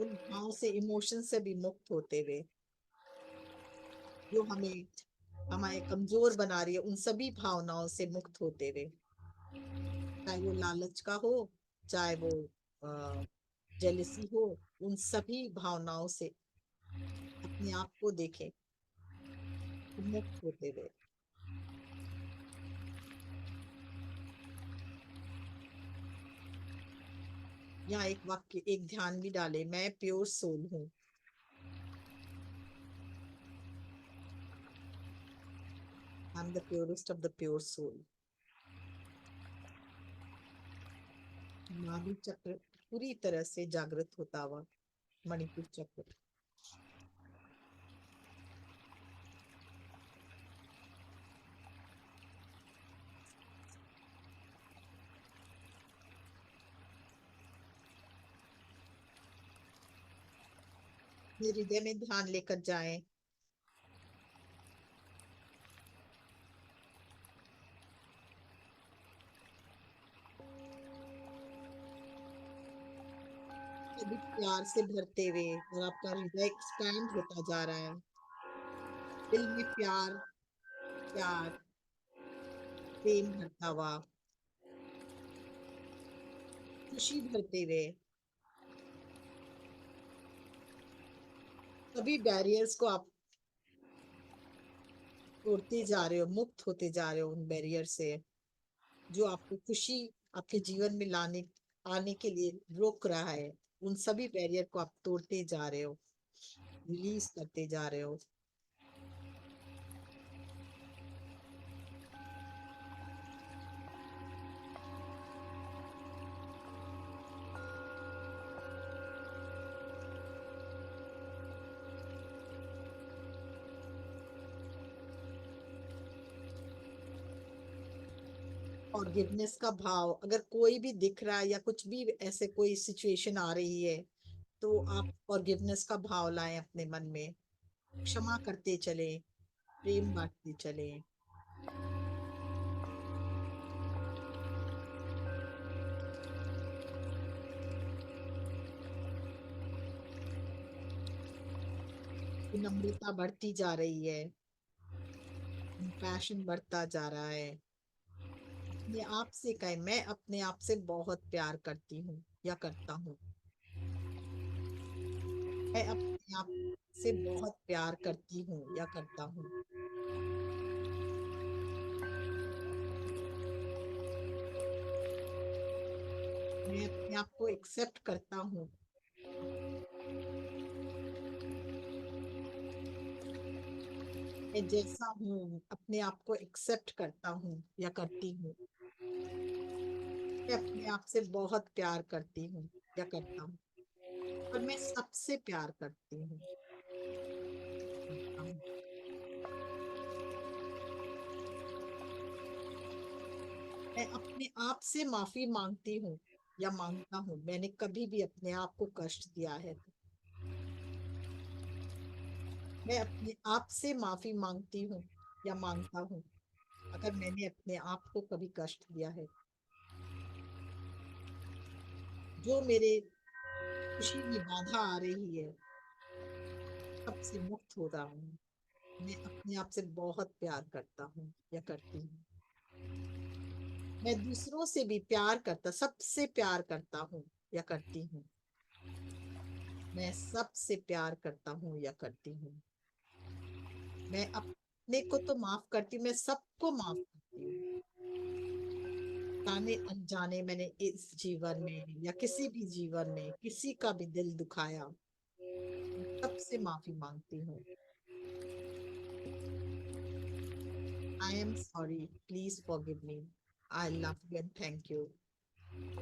उन भाव से, इमोशन से भी मुक्त होते हुए, जो हमें हमारे कमजोर बना रही है, उन सभी भावनाओं से मुक्त होते हुए, चाहे वो लालच का हो, चाहे वो जेलिसी हो, उन सभी भावनाओं से अपने आप को देखें, मुक्त होते हुए। यहाँ एक वाक्य, एक ध्यान भी डाले, मैं प्योर सोल हूँ। I am the purest of the pure soul. नाभि चक्र पूरी तरह से जागृत होता हुआ, मणिपुर चक्र। मेरे हृदय में ध्यान लेकर जाएं। सभी प्यार से भरते हुए, और आपका हृदय एक्सपैंड होता जा रहा है, दिल में प्यार, प्यार, प्रेम भरता हुआ, खुशी भरते हुए, सभी बैरियर्स को आप तोड़ते जा रहे हो, मुक्त होते जा रहे हो उन बैरियर से जो आपको खुशी आपके जीवन में लाने आने के लिए रोक रहा है। उन सभी बैरियर को आप तोड़ते जा रहे हो, रिलीज करते जा रहे हो। फॉरगिवनेस का भाव, अगर कोई भी दिख रहा है या कुछ भी ऐसे कोई सिचुएशन आ रही है, तो आप फॉरगिवनेस का भाव लाएं अपने मन में, क्षमा करते चले, प्रेम बांटते चले। विनम्रता बढ़ती जा रही है, पैशन बढ़ता जा रहा है। अपने आप से कहे, मैं अपने आप से बहुत प्यार करती हूँ या करता हूँ। मैं अपने आप से बहुत प्यार करती हूँ या करता हूँ। मैं अपने आप को एक्सेप्ट करता हूँ मैं जैसा हूँ अपने आप को एक्सेप्ट करता हूँ या करती हूँ। मैं अपने आप से बहुत प्यार करती हूँ या करता हूँ। और मैं सबसे प्यार करती हूँ, करता हूँ। मैं अपने आप से माफी मांगती हूँ या मांगता हूँ, मैंने कभी भी अपने आप को कष्ट दिया है तो। मैं अपने आप से माफी मांगती हूँ या मांगता हूँ अगर मैंने अपने आप को कभी कष्ट दिया है। जो मेरे खुशी में बाधा आ रही है, सबसे मुक्त हो रहा हूँ। मैं अपने आप से बहुत प्यार करता हूँ या करती हूँ। मैं दूसरों से भी प्यार करता, सबसे प्यार करता हूँ या करती हूँ। मैं सबसे प्यार करता हूँ या करती हूँ। मैं अपने को तो माफ करती हूँ, मैं सबको माफ करती हूँ। जाने अनजाने मैंने इस जीवन में या किसी भी जीवन में किसी का भी दिल दुखाया, मैं सबसे माफी मांगती हूँ। I am sorry, please forgive me, I love you and thank you.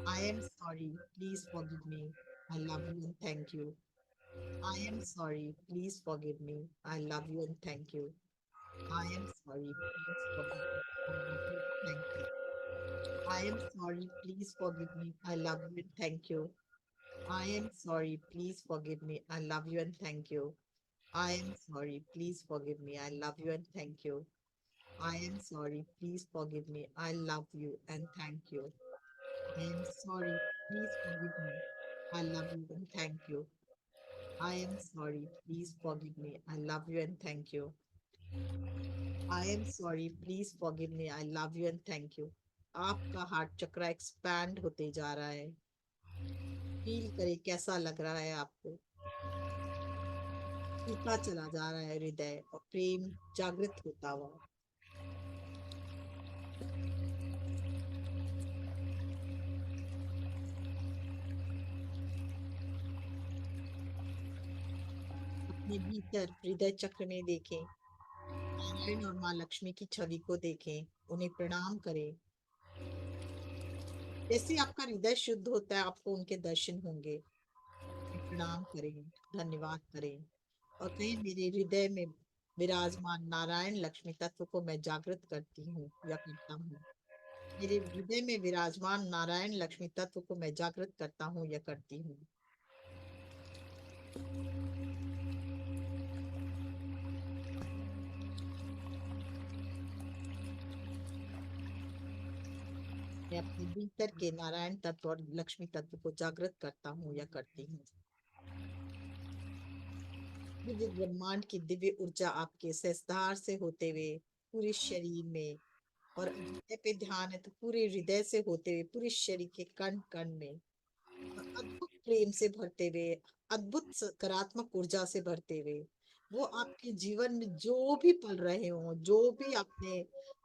I am sorry, please forgive me, I love you and thank you. I am sorry, please forgive me, I love you and thank you. I am sorry, please forgive me, I love you and thank you. I am sorry, please forgive me. I love you and thank you. I am sorry, please forgive me. I love you and thank you. I am sorry, please forgive me. I love you and thank you. I am sorry, please forgive me. I love you and thank you. I am sorry, please forgive me. I love you and thank you. I am sorry, please forgive me. I love you and thank you. I am sorry, please forgive me. I love you and thank you. आपका heart चक्र expand होते जा रहा है। Feel करे कैसा लग रहा है आपको। खुलता चला जा रहा है हृदय और प्रेम जागृत होता हुआ। अपने भीतर हृदय चक्र में देखें, नारायण और माँ लक्ष्मी की छवि को देखें, उन्हें प्रणाम करें। जैसे आपका हृदय शुद्ध होता है आपको उनके दर्शन होंगे। प्रणाम करें, धन्यवाद करें और कहीं मेरे हृदय में विराजमान नारायण लक्ष्मी तत्व को मैं जागृत करती हूँ या करता हूँ। मेरे हृदय में विराजमान नारायण लक्ष्मी तत्व को मैं जागृत करता हूँ या करती हूँ। मैं अपने भीतर के नारायण तत्व और लक्ष्मी तत्व को जागृत करता हूँ या करती हूँ। दिव्य ब्रह्मांड की दिव्य ऊर्जा आपके सहस्त्रार से होते हुए पूरे शरीर में, और हृदय पे ध्यान है तो पूरे हृदय से होते हुए पूरे शरीर के कण कण में, और अद्भुत प्रेम से भरते हुए, अद्भुत सकारात्मक ऊर्जा से भरते हुए, वो आपके जीवन में जो भी पल रहे हो, जो भी आपने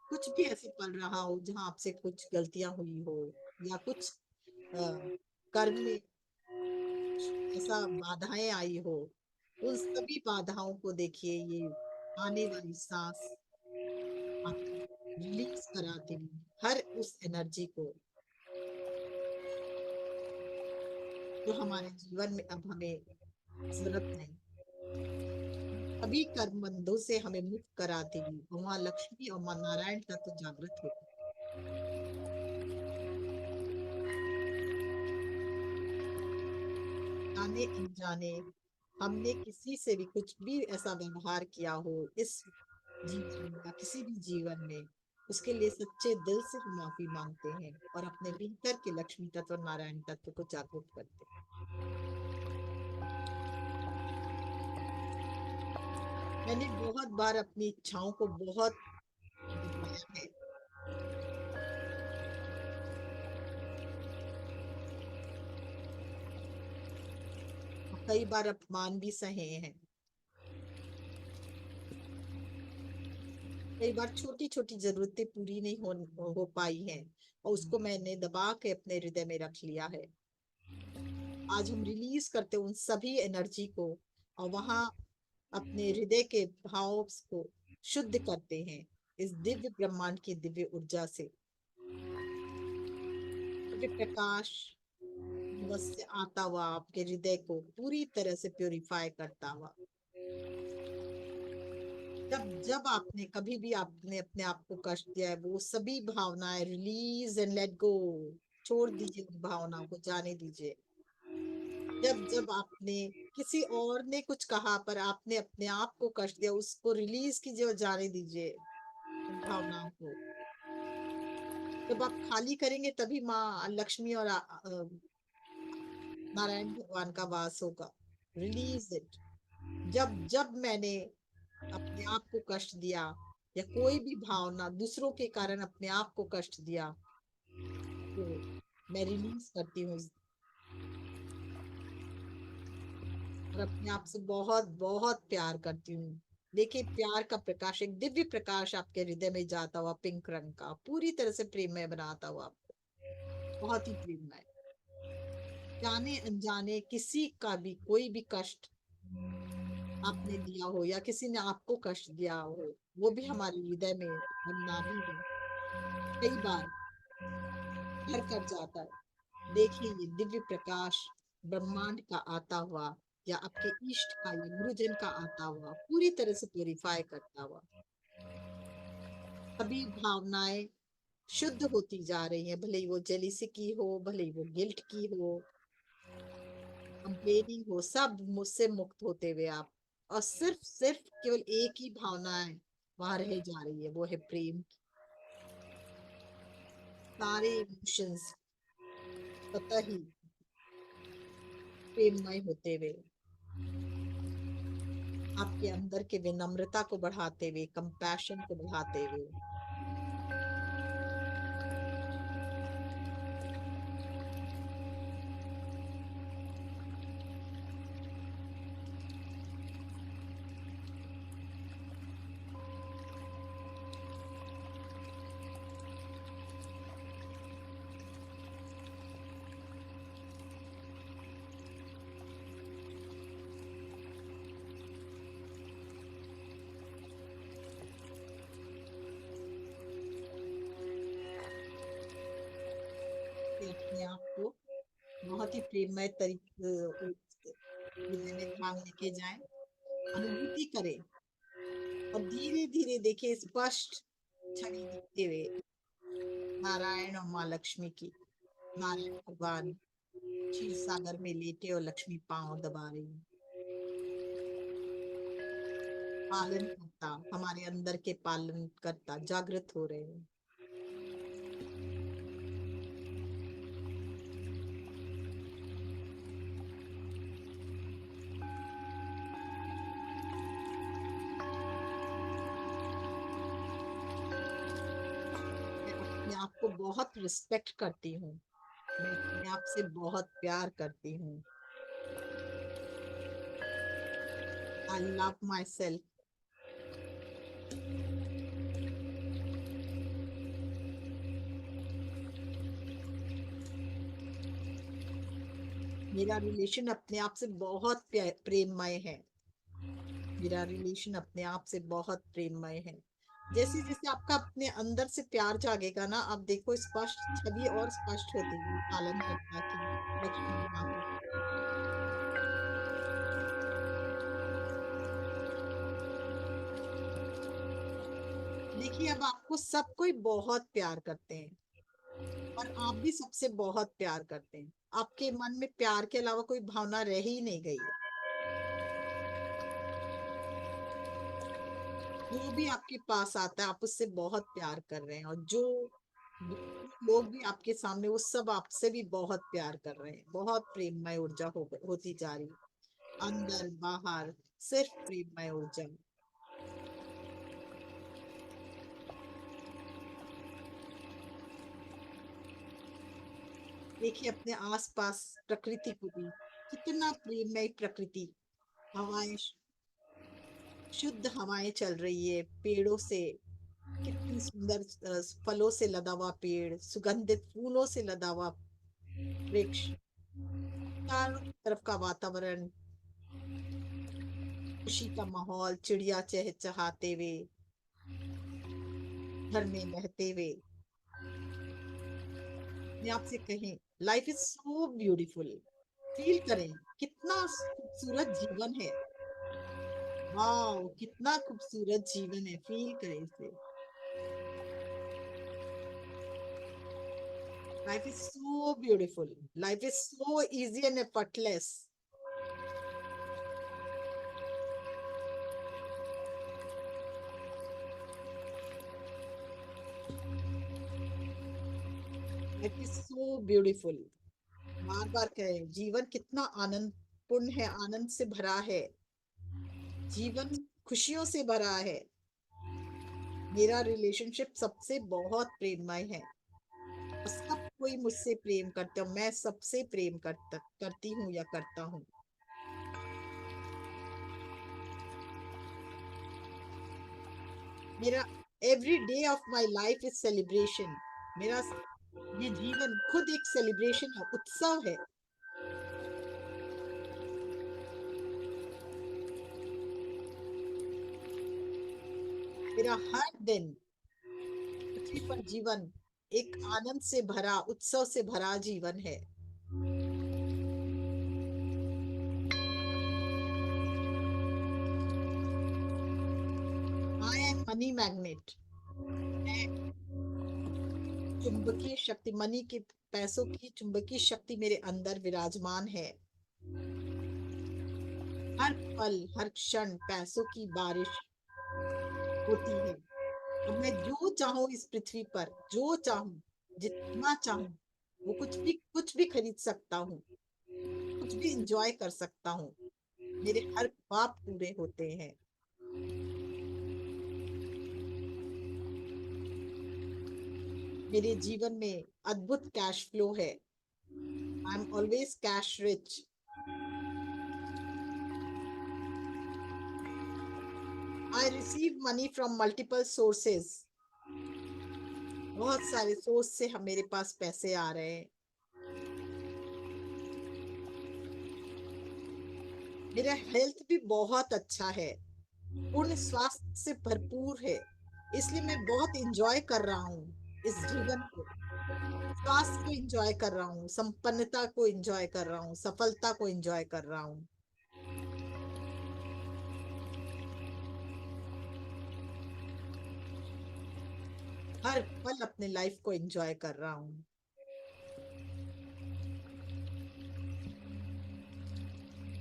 कुछ भी ऐसे पल रहा हो जहाँ आपसे कुछ गलतियां हुई हो या कुछ अ, कर्म में ऐसा बाधाएं आई हो, उन सभी बाधाओं को देखिए, ये आने वाली सांस आपको रिलीज कराती हुई हर उस एनर्जी को जो हमारे जीवन में अब हमें जरूरत नहीं, सभी कर्म बंधों से हमें मुक्त कराती हुई वहां लक्ष्मी और माँ नारायण तत्व जागृत होते। जाने अनजाने हमने किसी से भी कुछ भी ऐसा व्यवहार किया हो इस जीवन में या किसी भी जीवन में, उसके लिए सच्चे दिल से हम माफी मांगते हैं और अपने भीतर के लक्ष्मी तत्व और नारायण तत्व को जागरूक करते हैं। मैंने बहुत बार अपनी इच्छाओं को बहुत दबाया है, और कई बार अपमान भी सहे हैं। कई बार छोटी छोटी जरूरतें पूरी नहीं हो पाई हैं और उसको मैंने दबा के अपने हृदय में रख लिया है। आज हम रिलीज करते हैं उन सभी एनर्जी को और वहां अपने हृदय के भाव को शुद्ध करते हैं इस दिव्य ब्रह्मांड की दिव्य ऊर्जा से। दिव्य प्रकाश बस से आता हुआ आपके हृदय को पूरी तरह से प्योरीफाई करता हुआ। जब जब आपने कभी भी आपने अपने आप को कष्ट दिया है, वो सभी भावनाएं रिलीज एंड लेट गो, छोड़ दीजिए उन भावनाओं को, जाने दीजिए। जब जब आपने किसी और ने कुछ कहा पर आपने अपने आप को कष्ट दिया, उसको रिलीज कीजिए और जाने दीजिए उन भावनाओं को। जब आप खाली करेंगे तभी माँ लक्ष्मी और नारायण भगवान का वास होगा। Release it. जब जब मैंने अपने आप को कष्ट दिया या कोई भी भावना दूसरों के कारण अपने आप को कष्ट दिया, तो मैं रिलीज करती हूँ और अपने आप से बहुत बहुत प्यार करती हूँ। देखिए प्यार का प्रकाश, एक दिव्य प्रकाश आपके हृदय में जाता हुआ, पिंक रंग का, पूरी तरह से प्रेममय बनाता हुआ आपको, बहुत ही प्रेममय। जाने अनजाने किसी का भी कोई भी कष्ट आपने दिया हो या किसी ने आपको कष्ट दिया हो, वो भी हमारे हृदय में और नाभि में कई बार घर कर जाता है। देखिए ये दिव्य प्रकाश ब्रह्मांड का आता हुआ या आपके इष्ट का या गुरुजन का आता हुआ पूरी तरह से प्योरीफाई करता हुआ, सभी भावनाएं शुद्ध होती जा रही हैं, भले ही वो जेलिसी की हो, भले ही वो गिल्ट की हो, कंप्लेनिंग हो, सब मुझसे मुक्त होते हुए आप, और सिर्फ सिर्फ केवल एक ही भावना है वहां रह जा रही है, वो है प्रेम की। सारे इमोशंस स्वतः ही प्रेममय होते हुए आपके अंदर के विनम्रता को बढ़ाते हुए, कंपैशन को बढ़ाते हुए, से अपने आप को बहुत ही प्रेममय तरीके हृदय में ध्यान लेके जाएं, अनुभूति करें और धीरे धीरे देखिए स्पष्ट छवि दिखते हुए नारायण और माँ लक्ष्मी की। नारायण भगवान क्षीर सागर में लेटे और लक्ष्मी पांव दबा रही है। पालन करता, हमारे अंदर के पालन करता जागृत हो रहे हैं। मैं अपने आप को बहुत रिस्पेक्ट करती हूँ, मैं अपने आप से बहुत प्यार करती हूँ। I love my self. मेरा रिलेशन अपने आप से बहुत प्रेममय है। मेरा रिलेशन अपने आप से बहुत प्रेममय है। जैसे जैसे आपका अपने अंदर से प्यार जागेगा ना, आप देखो स्पष्ट छवि और स्पष्ट होती है पालन करता की, लक्ष्मी माँ की। देखिए अब आपको सब कोई बहुत प्यार करते हैं और आप भी सबसे बहुत प्यार करते हैं। आपके मन में प्यार के अलावा कोई भावना रह ही नहीं गई है। जो भी आपके पास आता है आप उससे बहुत प्यार कर रहे हैं, और जो लोग भी आपके सामने वो सब आपसे भी बहुत प्यार कर रहे हैं। बहुत प्रेममय ऊर्जा होती जा रही है, अंदर बाहर सिर्फ प्रेममय ऊर्जा। देखिए अपने आसपास प्रकृति को भी, कितना प्रेममय प्रकृति, हवाएं, शुद्ध हवाएं चल रही है पेड़ों से, कितनी सुंदर फलों से लदा हुआ पेड़, सुगंधित फूलों से लदा हुआ वृक्ष, चारों तरफ का वातावरण, खुशी का माहौल, चिड़िया चहचहाते हुए, घर में बहते हुए अपने आप से कहें, life is so beautiful. Feel करें कितना खूबसूरत जीवन है। वाह, कितना खूबसूरत जीवन है, फील करें इसे। Life is so beautiful, life is so easy and effortless. Life is so beautiful. बार बार कहें, जीवन कितना आनंदपूर्ण है, आनंद से भरा है। जीवन खुशियों से भरा है। मेरा रिलेशनशिप सबसे बहुत प्रेममय है। और सब कोई मुझसे प्रेम करते हो, मैं सबसे प्रेम करती हूँ या करता हूँ। मेरा every day of my life is celebration. मेरा ये जीवन खुद एक सेलिब्रेशन है, उत्सव है। मेरा हर दिन पृथ्वी पर जीवन एक आनंद से भरा, उत्सव से भरा जीवन है। I am money magnet. मैं चुंबकीय शक्ति, मनी के, पैसों की चुंबकीय शक्ति मेरे अंदर विराजमान है। हर पल हर क्षण पैसों की बारिश होती है। अब मैं जो चाहूं इस पृथ्वी पर, जो चाहूं, जितना चाहूं, वो कुछ भी खरीद सकता हूँ, कुछ भी इंजॉय कर सकता हूँ। मेरे हर ख्वाब पूरे होते हैं। मेरे जीवन में अद्भुत कैश फ्लो है। I am always cash rich. I receive money from multiple sources. बहुत सारे सोर्स से हम मेरे पास पैसे आ रहे हैं। मेरा हेल्थ भी बहुत अच्छा है, पूर्ण स्वास्थ्य से भरपूर है। इसलिए मैं बहुत इंजॉय कर रहा हूँ इस जीवन को। स्वास्थ्य को एंजॉय कर रहा हूँ, संपन्नता को एंजॉय कर रहा हूँ, सफलता को एंजॉय कर रहा हूँ। हर पल अपने लाइफ को एंजॉय कर रहा हूँ।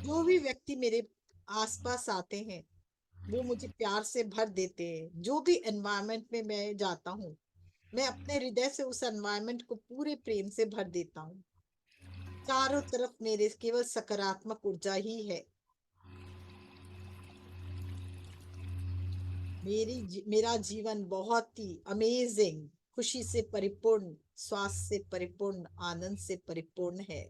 जो भी व्यक्ति मेरे आसपास आते हैं, वो मुझे प्यार से भर देते हैं। जो भी एनवायरनमेंट में मैं जाता हूँ, मैं अपने हृदय से उस एनवायरनमेंट को पूरे प्रेम से भर देता हूँ। चारों तरफ मेरे केवल सकारात्मक ऊर्जा ही है। मेरा जीवन बहुत ही अमेजिंग, खुशी से परिपूर्ण, स्वास्थ्य से परिपूर्ण, आनंद से परिपूर्ण है।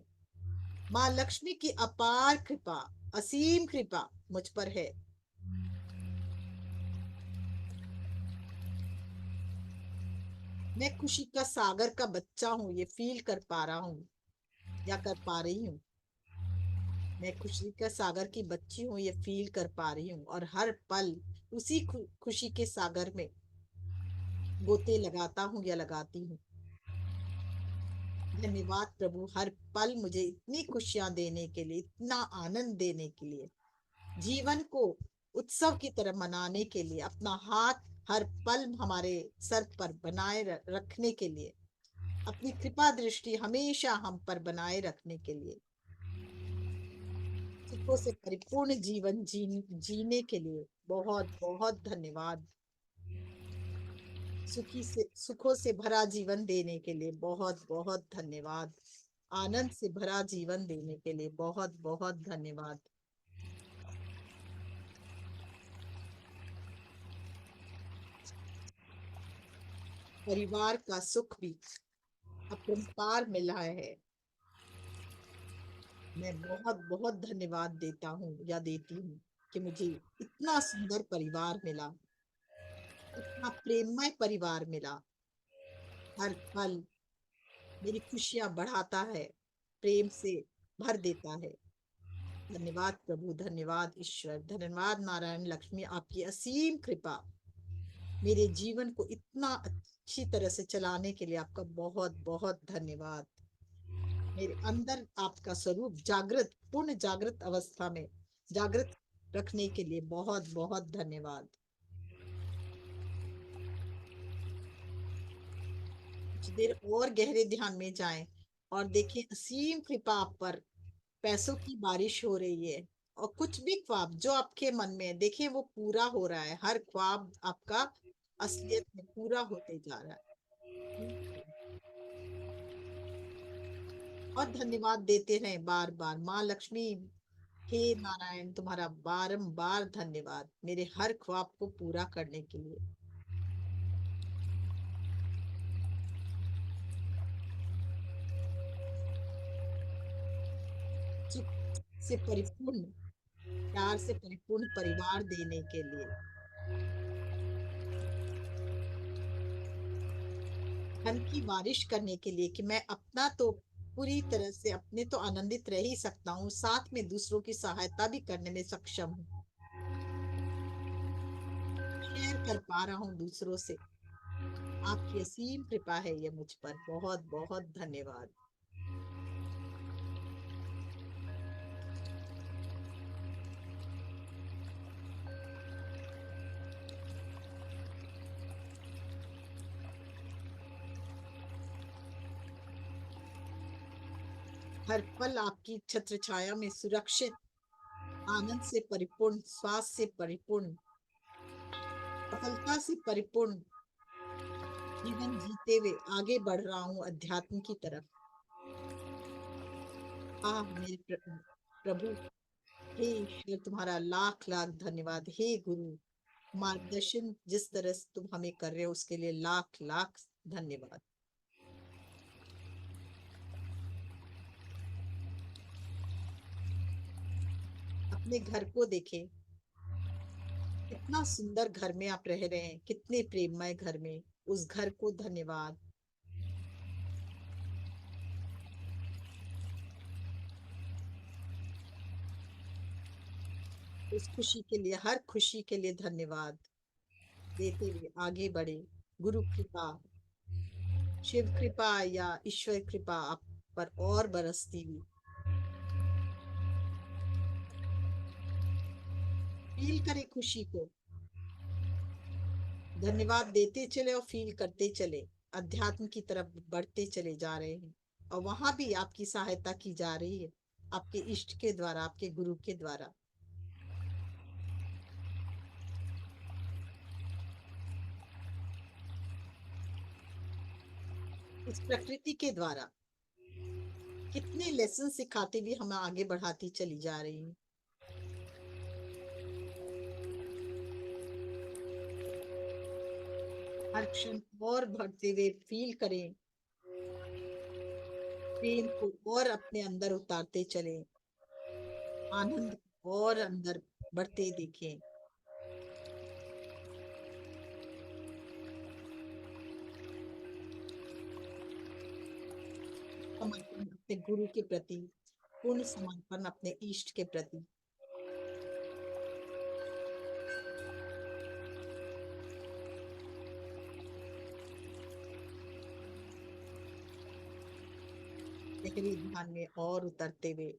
माँ लक्ष्मी की अपार कृपा, असीम कृपा मुझ पर है। मैं खुशी का सागर का बच्चा हूँ, ये फील कर पा रहा हूँ या कर पा रही हूँ। मैं खुशी का सागर की बच्ची हूँ, ये फील कर पा रही हूँ, और हर पल उसी खुशी के सागर में गोते लगाता हूँ या लगाती हूँ। धन्यवाद प्रभु, हर पल मुझे इतनी खुशियां देने के लिए, इतना आनंद देने के लिए, जीवन को उत्सव की तरह मनाने के लिए, अपना हाथ हर पल हमारे सर पर बनाए रखने के लिए, अपनी कृपा दृष्टि हमेशा हम पर बनाए रखने के लिए, सुखों से परिपूर्ण जीवन जीने के लिए बहुत बहुत धन्यवाद। सुखों से भरा जीवन देने के लिए बहुत बहुत धन्यवाद। आनंद से भरा जीवन देने के लिए बहुत बहुत धन्यवाद। परिवार का सुख भी अपरंपार मिला है। मैं बहुत बहुत धन्यवाद देता हूँ या देती हूँ कि मुझे इतना सुंदर परिवार मिला, इतना प्रेममय परिवार मिला। हर पल मेरी खुशियां बढ़ाता है, प्रेम से भर देता है। धन्यवाद प्रभु, धन्यवाद ईश्वर, धन्यवाद नारायण लक्ष्मी, आपकी असीम कृपा। मेरे जीवन को इतना अच्छी तरह से चलाने के लिए आपका बहुत बहुत धन्यवाद। मेरे अंदर आपका स्वरूप जागृत, पूर्ण जागृत अवस्था में जागृत रखने के लिए बहुत बहुत धन्यवाद। कुछ देर और गहरे ध्यान में जाएं और देखें असीम कृपा आप पर, पैसों की बारिश हो रही है। और कुछ भी ख्वाब जो आपके मन में है, देखिए वो पूरा हो रहा है। हर ख्वाब आपका असलियत में पूरा होते जा रहा है। और धन्यवाद देते रहें बार बार, माँ लक्ष्मी, हे नारायण, तुम्हारा बारंबार धन्यवाद मेरे हर ख्वाब को पूरा करने के लिए। सुख से परिपूर्ण, प्यार से परिपूर्ण परिवार देने के लिए, धन की बारिश करने के लिए कि मैं अपना तो पूरी तरह से अपने तो आनंदित रह ही सकता हूँ, साथ में दूसरों की सहायता भी करने में सक्षम हूँ, शेयर कर पा रहा हूँ दूसरों से। आपकी असीम कृपा है ये मुझ पर, बहुत बहुत धन्यवाद। हर पल आपकी छत्र छाया में सुरक्षित, आनंद से परिपूर्ण, स्वास्थ्य से परिपूर्ण, सफलता से परिपूर्ण जीवन जीते हुए आगे बढ़ रहा हूँ अध्यात्म की तरफ। मेरे प्रभु, हे ईश्वर, तुम्हारा लाख लाख धन्यवाद। हे गुरु, मार्गदर्शन जिस तरह से तुम हमें कर रहे हो उसके लिए लाख लाख धन्यवाद। अपने घर को देखें, कितना सुंदर घर में आप रह रहे हैं, कितने प्रेममय घर में, उस घर को धन्यवाद। उस खुशी के लिए, हर खुशी के लिए धन्यवाद देते हुए आगे बढ़े। गुरु कृपा, शिव कृपा या ईश्वर कृपा आप पर और बरसती हुई, फील करें खुशी को, धन्यवाद देते चले और फील करते चले, अध्यात्म की तरफ बढ़ते चले जा रहे हैं। और वहां भी आपकी सहायता की जा रही है, आपके इष्ट के द्वारा, आपके गुरु के द्वारा। इस प्रकृति के द्वारा कितने लेसन सिखाते भी हमें आगे बढ़ाती चली जा रही है। हर क्षण और बढ़ते हुए फील करें, प्रेम को और अपने अंदर उतारते चले, आनंद और अंदर बढ़ते देखें। समर्पण अपने गुरु के प्रति, पूर्ण समर्पण अपने इष्ट के प्रति। गहरे ध्यान में और उतरते हुए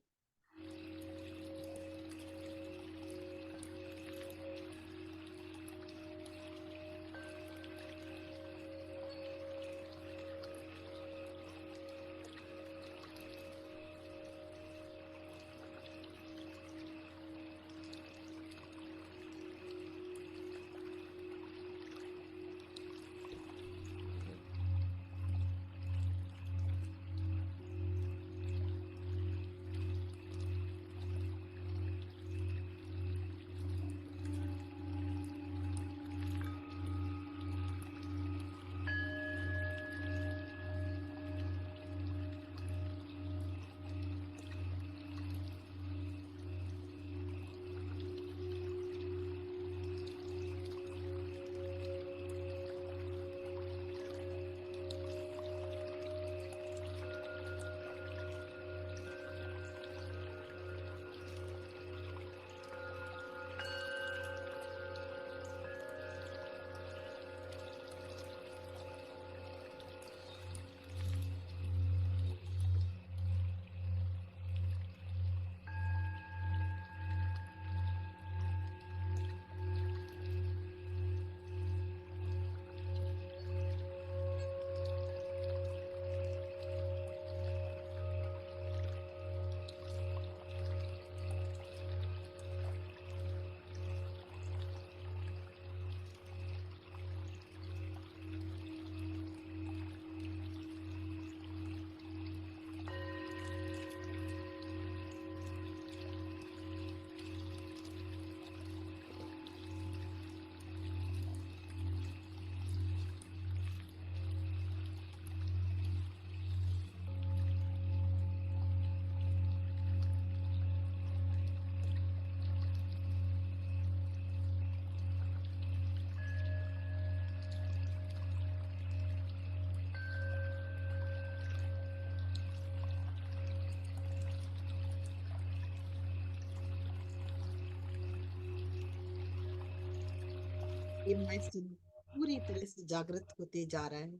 प्रेममय स्वरूप पूरी तरह से जागृत होते जा रहा है।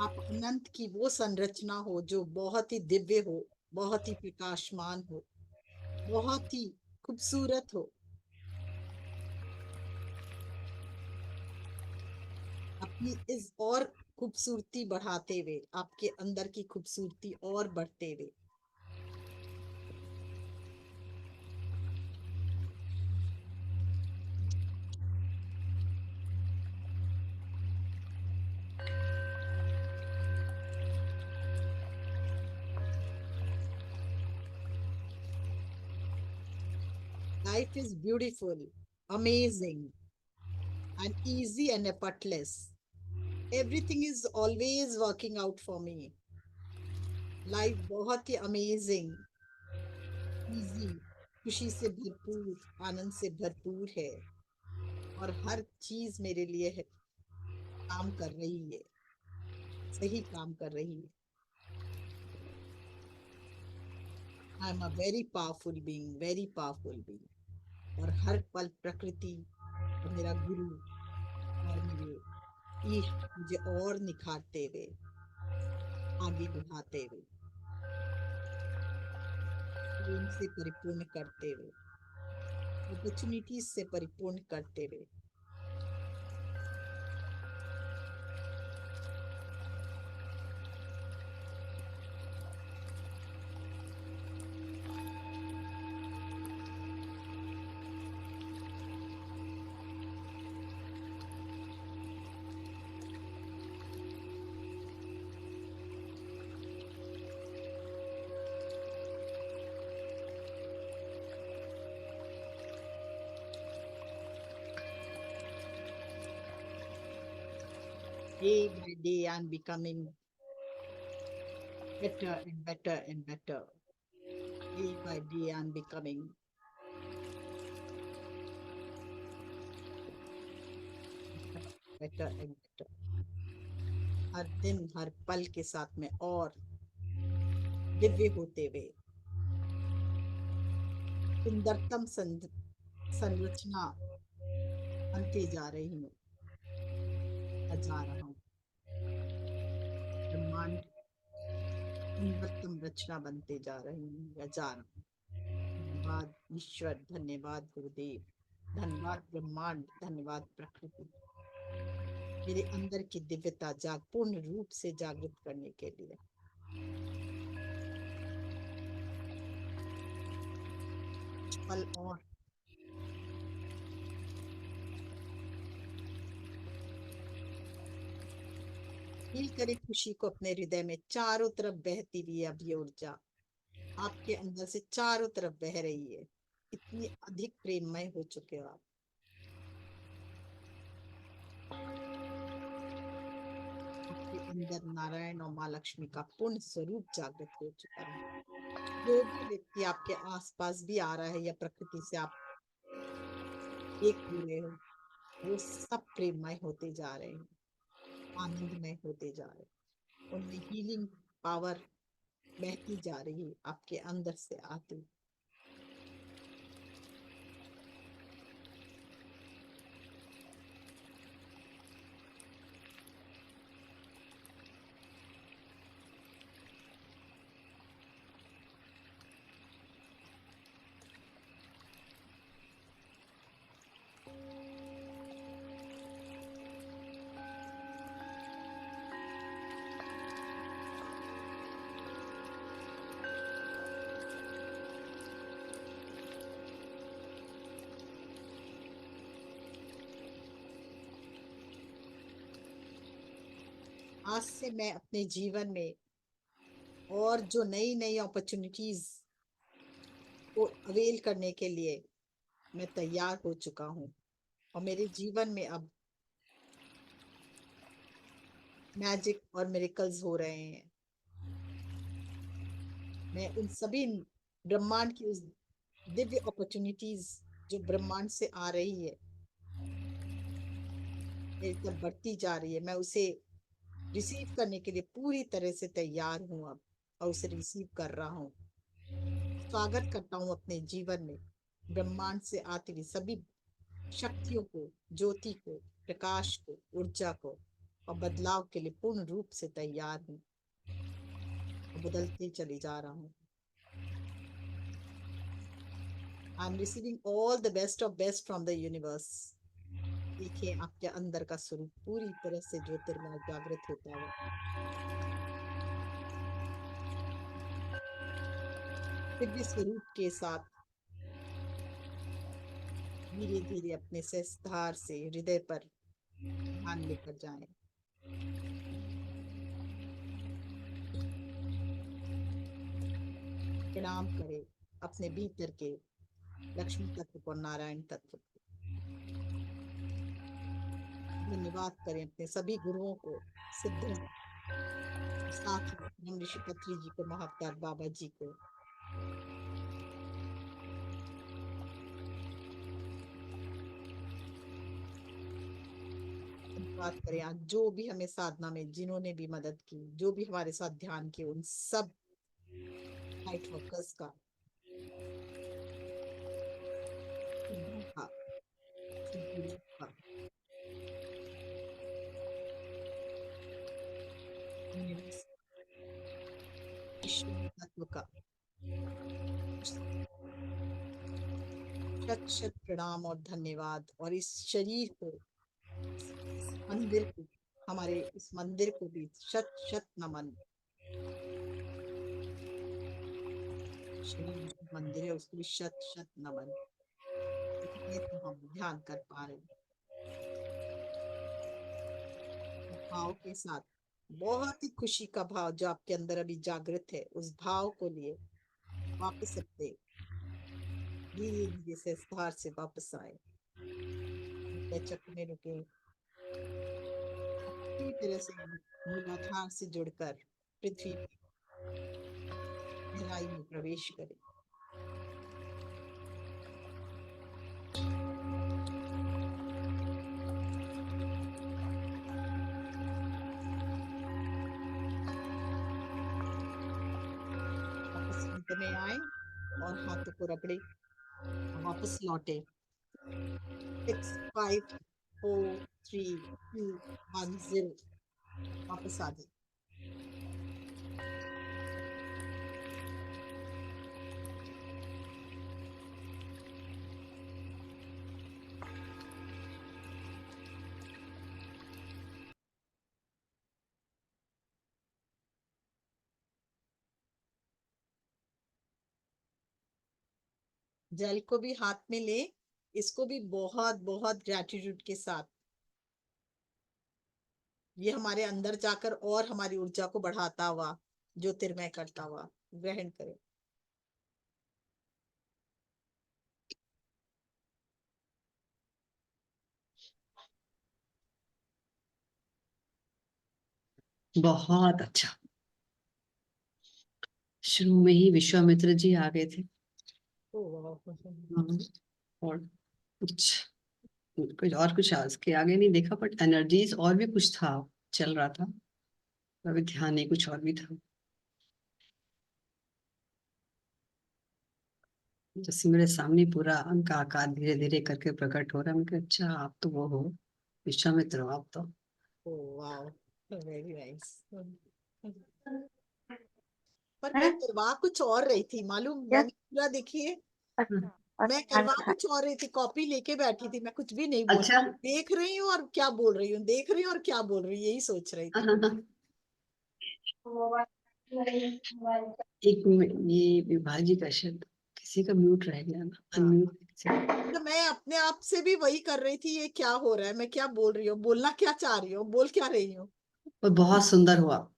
आप अनंत की वो संरचना हो जो बहुत ही दिव्य हो, बहुत ही प्रकाशमान हो, बहुत ही खूबसूरत हो। अपनी इस और खूबसूरती बढ़ाते हुए, आपके अंदर की खूबसूरती और बढ़ते हुए, life is beautiful, amazing and easy and effortless. Everything is always working out for me. Life बहुत ही अमेजिंग, इजी, खुशी से भरपूर, आनंद से भरपूर है, और हर चीज मेरे लिए है, काम कर रही है, सही काम कर रही है। I am a very powerful being, very powerful being. और हर पल प्रकृति और मेरा गुरु और मेरे ईश मुझे और निखारते हुए, आगे बढ़ाते हुए, प्रेम से परिपूर्ण करते हुए, अपॉर्चुनिटीज से परिपूर्ण करते हुए। Day by day, I'm becoming better and better and better. Day by day, I'm becoming better and better. हर दिन, हर पल के साथ में और दिव्य होते हुए, सुंदरतम संरचना बनते जा रही हूँ, जा रहा हूँ। ब्रह्मांड सुंदरतम रचना बनते जा रही हूँ या जा रहा हूँ। धन्यवाद ईश्वर, धन्यवाद गुरुदेव, धन्यवाद ब्रह्मांड, धन्यवाद प्रकृति, मेरे अंदर की दिव्यता पूर्ण रूप से जागृत करने के लिए। पल और फील करे खुशी को अपने हृदय में, चारों तरफ बहती हुई अब ये ऊर्जा आपके अंदर से चारों तरफ बह रही है। इतनी अधिक प्रेममय हो चुके हो आप। आपके अंदर नारायण और माँ लक्ष्मी का पूर्ण स्वरूप जागृत हो चुका है। जो भी व्यक्ति आपके आसपास भी आ रहा है या प्रकृति से आप एक हो रहे हो, वो सब प्रेममय होते जा रहे हैं, आनंदमय होते जा रहे हैं। उनमें हीलिंग पावर बहती जा रही है आपके अंदर से आती। आज से मैं अपने जीवन में और जो नई नई अपॉर्चुनिटीज को अवेल करने के लिए मैं तैयार हो चुका हूँ, और मेरे जीवन में अब मैजिक और मिरेकल्स हो रहे हैं। मैं उन सभी ब्रह्मांड की उस दिव्य अपॉर्चुनिटीज जो ब्रह्मांड से आ रही है, मेरी तरफ बढ़ती जा रही है, मैं उसे रिसीव करने के लिए पूरी तरह से तैयार हूँ अब, और उसे रिसीव कर रहा हूँ। स्वागत करता हूँ अपने जीवन में ब्रह्मांड से आती हुई सभी शक्तियों को, ज्योति को, प्रकाश को, ऊर्जा को और बदलाव के लिए पूर्ण रूप से तैयार हूँ और बदलते चली जा रहा हूँ। I am receiving all the best of best from the universe. देखिए आपके अंदर का स्वरूप पूरी तरह से ज्योतिर्मय जागृत होता हुआ दिव्य स्वरूप के साथ धीरे धीरे अपने सहस्त्रार से हृदय पर ध्यान लेकर जाएं। प्रणाम करें अपने भीतर के लक्ष्मी तत्व को, नारायण तत्व को। धन्यवाद करें अपने सभी गुरुओं को, सिद्धों, साथ ही ब्रह्म ऋषि पत्री जी को, महाअवतार बाबा जी को। धन्यवाद करें आज जो भी हमें साधना में जिन्होंने भी मदद की, जो भी हमारे साथ ध्यान किए, उन सब लाइट वर्कर्स का, सिद्धों का, सिद्धियों का यूनिवर्स, ईश्वर तत्व का शत शत प्रणाम और धन्यवाद। और इस शरीर को, इस मंदिर को, हमारे इस मंदिर को भी शत शत नमन। शरीर जो मंदिर है उसको भी शत शत नमन। इतने तो हम ध्यान कर पा रहे हैं भाव के साथ। बहुत ही खुशी का भाव जो आपके अंदर अभी जागृत है, उस भाव को लिए वापस अपने धीरे धीरे से स्थार से वापस आए, चक्र में रुके, पूरी तरह से मूलाधार से जुड़कर पृथ्वी की गहराई में प्रवेश करें। वापस अंत में आए और हाथों को रगड़े, वापस लौटे। 6 5 4 3 2 1 0 वापस आ जाए। जल को भी हाथ में ले, इसको भी बहुत बहुत ग्रेटिट्यूड के साथ, ये हमारे अंदर जाकर और हमारी ऊर्जा को बढ़ाता हुआ, ज्योतिर्मय करता हुआ ग्रहण करें। बहुत अच्छा। शुरू में ही विश्वामित्र जी आ गए थे। और कुछ आज के आगे नहीं देखा, बट एनर्जीज और भी कुछ था, चल रहा था। अभी ध्यान नहीं, कुछ और भी था। जैसे मेरे सामने पूरा उनका आकार धीरे धीरे करके प्रकट हो रहा है। मैं अच्छा, आप तो वो हो, विश्वामित्र हो आप तो। Wow, very nice. पर मैं करवा कुछ और रही थी, मालूम, मैंने पूरा देखिए, मैं करवा कुछ और रही थी, कॉपी लेके बैठी थी, मैं कुछ भी नहीं बोल अच्छा। देख रही हूँ और क्या बोल रही हूँ, देख रही हूँ और क्या बोल रही हूँ, यही सोच रही थी। ये विभाजी का शब्द किसी का म्यूट रह गया ना, अनम्यूट। तो मैं अपने आप से भी वही कर रही थी, ये क्या हो रहा है, मैं क्या बोल रही हूँ, बोलना क्या चाह रही हूँ, बोल क्या रही हूँ। और बहुत सुंदर हुआ।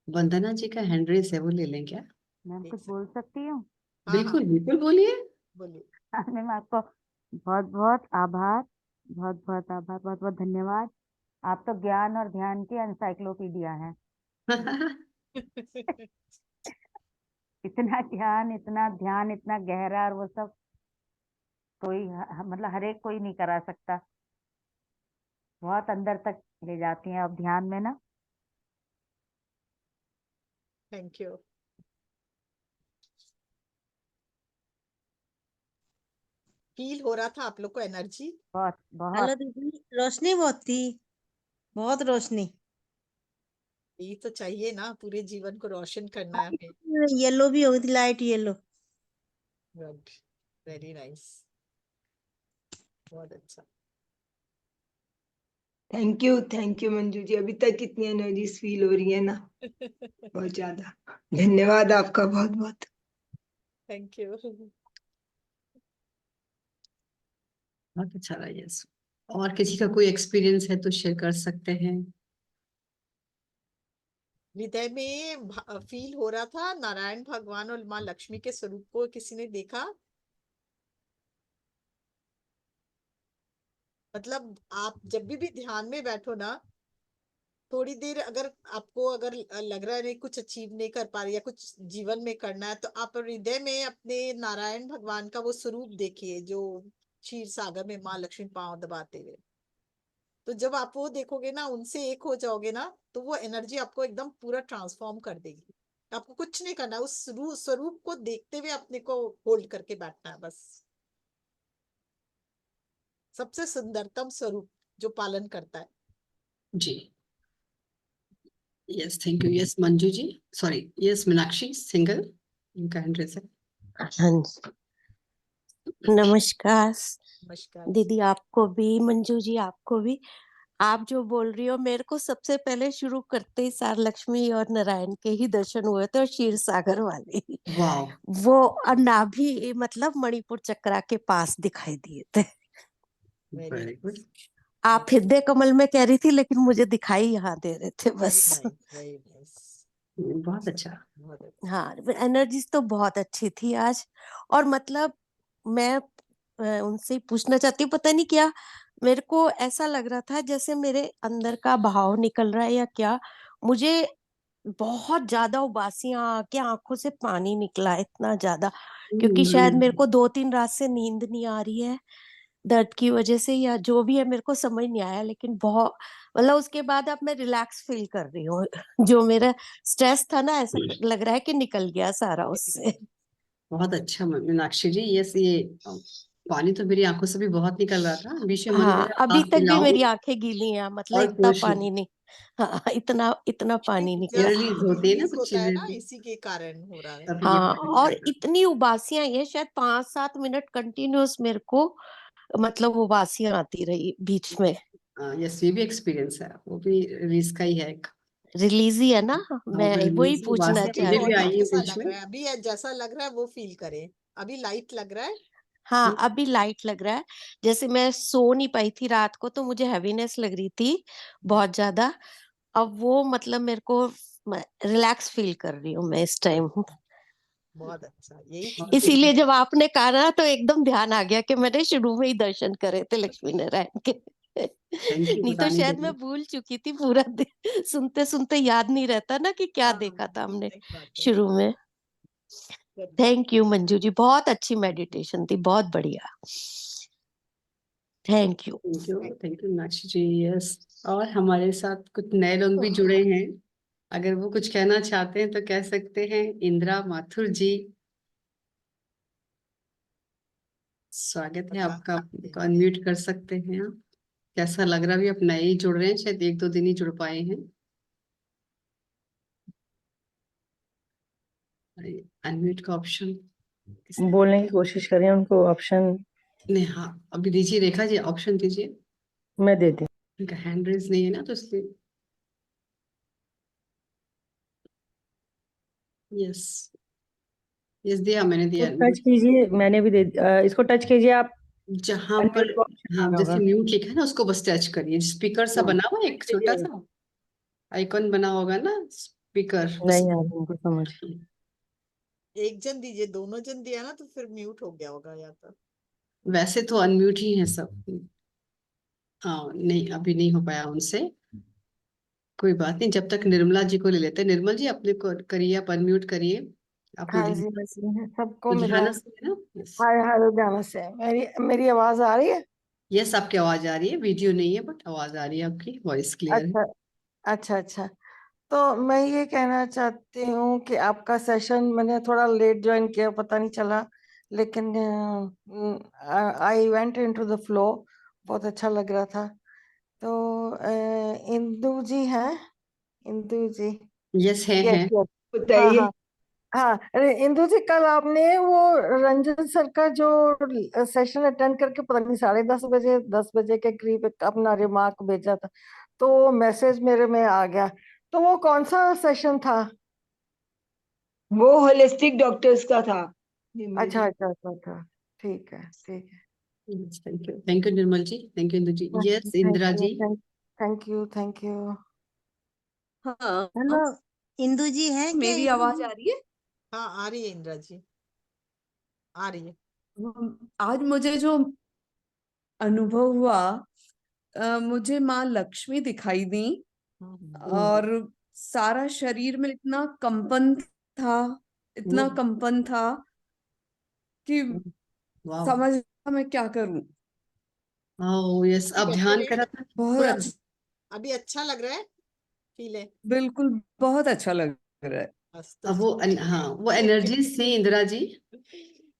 वंदना जी का हैंड रेस है, वो ले लें क्या? मैम कुछ बोल सकती हूँ? हाँ हाँ बिल्कुल बिल्कुल, बोलिए। बोलिए। मैम आपको बहुत बहुत आभार, बहुत बहुत आभार, बहुत बहुत धन्यवाद। आप तो ज्ञान और ध्यान की एनसाइक्लोपीडिया हैं। इतना ज्ञान, इतना ध्यान, इतना गहरा, और वो सब कोई मतलब हर एक कोई नहीं करा सकता। बहुत अंदर तक ले जाती हैं आप ध्यान में ना। Thank you. फील हो रहा था आप लोग को एनर्जी? बहुत बहुत हेलो दीदी, रोशनी बहुत थी, बहुत रोशनी। ये तो चाहिए ना, पूरे जीवन को रोशन करना है हमें। येलो भी हो गई थी, light yellow. Good, very nice, बहुत अच्छा। थैंक यू मंजू जी, अभी तक कितनी एनर्जीज फील हो रही है ना, बहुत ज्यादा। धन्यवाद आपका बहुत बहुत। Thank you. बहुत अच्छा रहा। यस, और किसी का कोई एक्सपीरियंस है तो शेयर कर सकते हैं। हृदय में फील हो रहा था नारायण भगवान और माँ लक्ष्मी के स्वरूप को, किसी ने देखा? मतलब आप जब भी ध्यान में बैठो ना, थोड़ी देर अगर आपको अगर लग रहा है नहीं कुछ अचीव नहीं कर पा रही या कुछ जीवन में करना है, तो आप हृदय में अपने नारायण भगवान का वो स्वरूप देखिए जो क्षीर सागर में माँ लक्ष्मी पांव दबाते हुए। तो जब आप वो देखोगे ना, उनसे एक हो जाओगे ना, तो वो एनर्जी आपको एकदम पूरा ट्रांसफॉर्म कर देगी। आपको कुछ नहीं करना है, उस स्वरूप को देखते हुए अपने को होल्ड करके बैठना है बस। सबसे सुंदरतम स्वरूप जो पालन करता है। जी, yes, thank you. Yes Manju ji, sorry, yes Meenakshi Singhal, इनका हैंड रेज है। हाँ जी, नमस्कार नमस्कार। दीदी, आपको भी, मंजू जी आपको भी। आप जो बोल रही हो, मेरे को सबसे पहले शुरू करते ही सार लक्ष्मी और नारायण के ही दर्शन हुए थे, और क्षीर सागर वाले वाओ, वो नाभि मतलब मणिपुर चक्रा के पास दिखाई दिए थे। Very very good. आप हृदय कमल में कह रही थी, लेकिन मुझे दिखाई यहाँ दे रहे थे बस। वेरी नाइस, बहुत अच्छा। बहुत अच्छा। हाँ, एनर्जीज तो बहुत अच्छी थी आज। और मतलब मैं उनसे ही पूछना चाहती हूँ, पता नहीं क्या मेरे को ऐसा लग रहा था जैसे मेरे अंदर का भाव निकल रहा है या क्या। मुझे बहुत ज्यादा उबासियां आके आंखों से पानी निकला है, इतना ज्यादा, क्योंकि शायद मेरे को 2-3 रात से नींद नहीं आ रही है दर्द की वजह से, या जो भी है मेरे को समझ नहीं आया, लेकिन बहुत मतलब उसके बाद अब मैं रिलैक्स फील कर रही हूँ। जो मेरा स्ट्रेस था ना, ऐसा लग रहा है कि निकल गया सारा उससे। बहुत अच्छा मीनाक्षी जी। यस, ये पानी तो मेरी आंखों से भी बहुत निकल रहा था, बीच में मन हाँ, कर अभी आप तक भी पिलाओ मेरी आंखें गीली हैं, मतलब और इतना कुछ पानी नहीं। हाँ, इतना इतना पानी निकला। रिलीज होती है ना रिलीज कुछ होता है ना, चीजें, इसी के कारण हो रहा है। तब ये हाँ, पानी और निकल इतनी उबासियां, ये शायद 5-7 मिनट कंटिन्यूअस मेरे को मतलब उबासियां आती रही बीच में। रहा। यस, ये भी एक्सपीरियंस है, वो भी रिलीज का ही है एक। रिलीज ही है ना, हाँ, मैं वो वही रिलीज पूछना उबासी अभी मुझे चाहती। भी बॉडी आई है कैसा बीच लग में। रहा है? अभी जैसा लग रहा है वो फील करें। अभी लाइट लग रहा है? हाँ, अभी लाइट लग रहा है। जैसे मैं सो नहीं पाई थी रात को, तो मुझे हैवीनेस लग रही थी बहुत ज्यादा। अब वो मतलब मेरे को रिलैक्स फील कर रही हूँ मैं इस टाइम। बहुत अच्छा, यही और चीज इसीलिए जब आपने कहा ना, तो एकदम ध्यान आ गया कि मैंने शुरू में ही दर्शन करे थे लक्ष्मी नारायण के। थैंक यू नहीं तो बताने के शायद लिए। मैं भूल चुकी थी पूरा सुनते सुनते याद नहीं रहता ना कि क्या हाँ, देखा था हमने सही बात है। शुरू में। Good, good. Thank you Manju ji, बहुत अच्छी मेडिटेशन थी, बहुत बढ़िया। Thank you. Thank you Meenakshi ji. Yes, और हमारे साथ कुछ नए लोग भी जुड़े हैं, अगर वो कुछ कहना चाहते हैं तो कह सकते हैं। इंदिरा माथुर जी, स्वागत है आपका, आपको अनम्यूट कर सकते हैं आप। कैसा लग रहा है? अभी आप नए ही जुड़ रहे हैं, शायद 1-2 दिन ही जुड़ पाए हैं। अनम्यूट का ऑप्शन बोलने की कोशिश करें, उनको ऑप्शन नहीं, हाँ अभी दीजिए, रेखा जी ऑप्शन दीजिए। मैं देती हूँ। उनका हैंड रेज नहीं है ना, तो इसलिए। यस, यस दिया, मैंने दिया। टच कीजिए, मैंने भी इसको टच कीजिए आप। जहां पर, अनम्यूट का ऑप्शन हाँ आया जैसे होगा। म्यूट लिखा है ना, उसको बस टच करिए। स्पीकर सा हाँ, बना हुआ है, एक छोटा कीजिए। सा आइकॉन बना होगा ना, स्पीकर, बस। नहीं यार, उनको समझ। एक जन दीजिए, दोनों जन दिया ना तो फिर म्यूट हो गया होगा या तो। वैसे तो अनम्यूट ही है सब। हाँ नहीं, अभी नहीं हो पाया उनसे। कोई बात नहीं, जब तक निर्मला जी को ले लेते हैं। निर्मल जी अपने को करिए, आप अनम्यूट करिए। आप हाँ लुधियाना, जी, बस सबको मेरा लुधियाना से है ना? यस, हाय हाय लुधियाना से। मेरी मेरी आवाज आ रही है? यस आपकी आवाज आ रही है, वीडियो नहीं है बट आवाज आ रही है, आपकी वॉइस क्लियर है। अच्छा अच्छा अच्छा। तो मैं ये कहना चाहती हूँ कि आपका सेशन मैंने थोड़ा लेट ज्वाइन किया, पता नहीं चला लेकिन I went into the flow, बहुत अच्छा लग रहा था। तो इंदु जी हैं, इंदु जी, यस है यस यस, हाँ बताइए। हाँ हाँ। अरे इंदु जी, कल आपने वो रंजन सर का जो सेशन अटेंड करके पता नहीं 10:30 बजे 10 बजे के करीब एक अपना रिमार्क भेजा था, तो मैसेज मेरे में आ गया। तो वो कौन सा सेशन था? वो होलिस्टिक डॉक्टर्स का था निर्मल अच्छा जी। अच्छा अच्छा अच्छा, ठीक है ठीक है। Thank you Nirmal ji, thank you Indu ji. Yes thank Indira you ji. Thank you thank you. हाँ, हेलो, इंदु जी हैं क्या? मेरी इंदु आवाज जी? आ रही है? हाँ आ रही है इंदिरा जी, आ रही है। आज मुझे जो अनुभव हुआ, मुझे माँ लक्ष्मी दिखाई दी हम्म। और सारा शरीर में इतना कंपन था, इतना कंपन था कि वाह। समझ मैं क्या करूं। ओह यस, अभी आप बेटर ध्यान है? करा था बहुत पूरा। अभी अच्छा लग रहा है? फील है? बिल्कुल बहुत अच्छा लग रहा है। बस तो अब वो हाँ, वो एनर्जी से इंदिरा जी,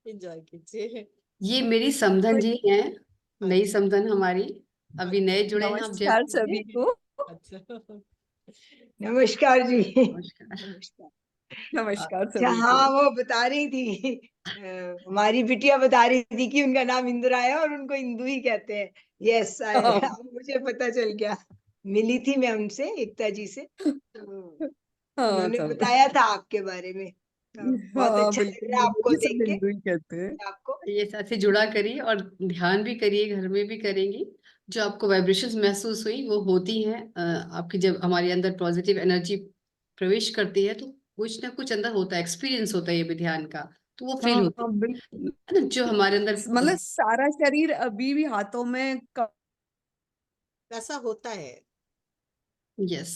एंजॉय कीजिए। ये मेरी समधन जी हैं, नई अच्छा समधन हमारी, अभी नए जुड़े हैं आप नमस्कार जयपुर सभी से। को। अच्छा। नमस्कार जी। नमस्कार। नमस्कार। नमस्कार अच्छा, सभी को। हाँ वो बता रही थी, हमारी बिटिया बता रही थी कि उनका नाम इंदिरा है और उनको इंदु ही कहते हैं। यस, हाँ, मुझे पता चल गया। मिली थी मैं उनसे, एकता जी से, तो हाँ उन्होंने सब। बताया था आपके बारे में। बहुत हाँ अच्छा लग बिल्कुल, रहा है मुझे आपको भी देख सब के। हिंदू ही कहते हैं। आपको ये साथ से जुड़ा करिए और ध्यान भी करिए, घर में भी करेंगी। जो आपको वाइब्रेशंस महसूस हुई वो होती हैं, आपकी जब हमारे अंदर पॉजिटिव एनर्जी प्रवेश करती है तो कुछ ना कुछ अंदर होता है, एक्सपीरियंस होता है ये भी ध्यान का, तो वो फील हाँ होती हाँ बिल्कुल। है ना, जो हमारे अंदर। मतलब सारा शरीर अभी भी हाथों में ऐसा होता है। यस,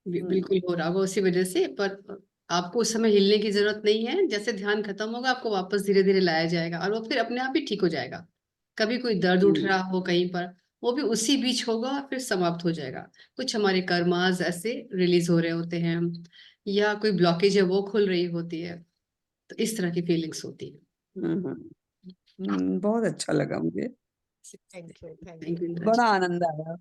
हम्म, बिल्कुल हो रहा होगा उसी वजह से, पर आपको उस समय हिलने की जरूरत नहीं है। जैसे ध्यान खत्म होगा आपको वापस धीरे धीरे लाया जाएगा और वो फिर अपने आप ही ठीक हो जाएगा। कभी कोई दर्द उठ रहा हो कहीं पर, वो भी उसी बीच होगा और फिर समाप्त हो जाएगा। कुछ हमारे कर्मास ऐसे रिलीज हो रहे होते हैं, या कोई ब्लॉकेज है वो खुल रही होती है, तो इस तरह की फीलिंग्स होती है। बहुत अच्छा लगा मुझे। Thank you thank thank you. You Indira ji. बड़ा आनंद आया।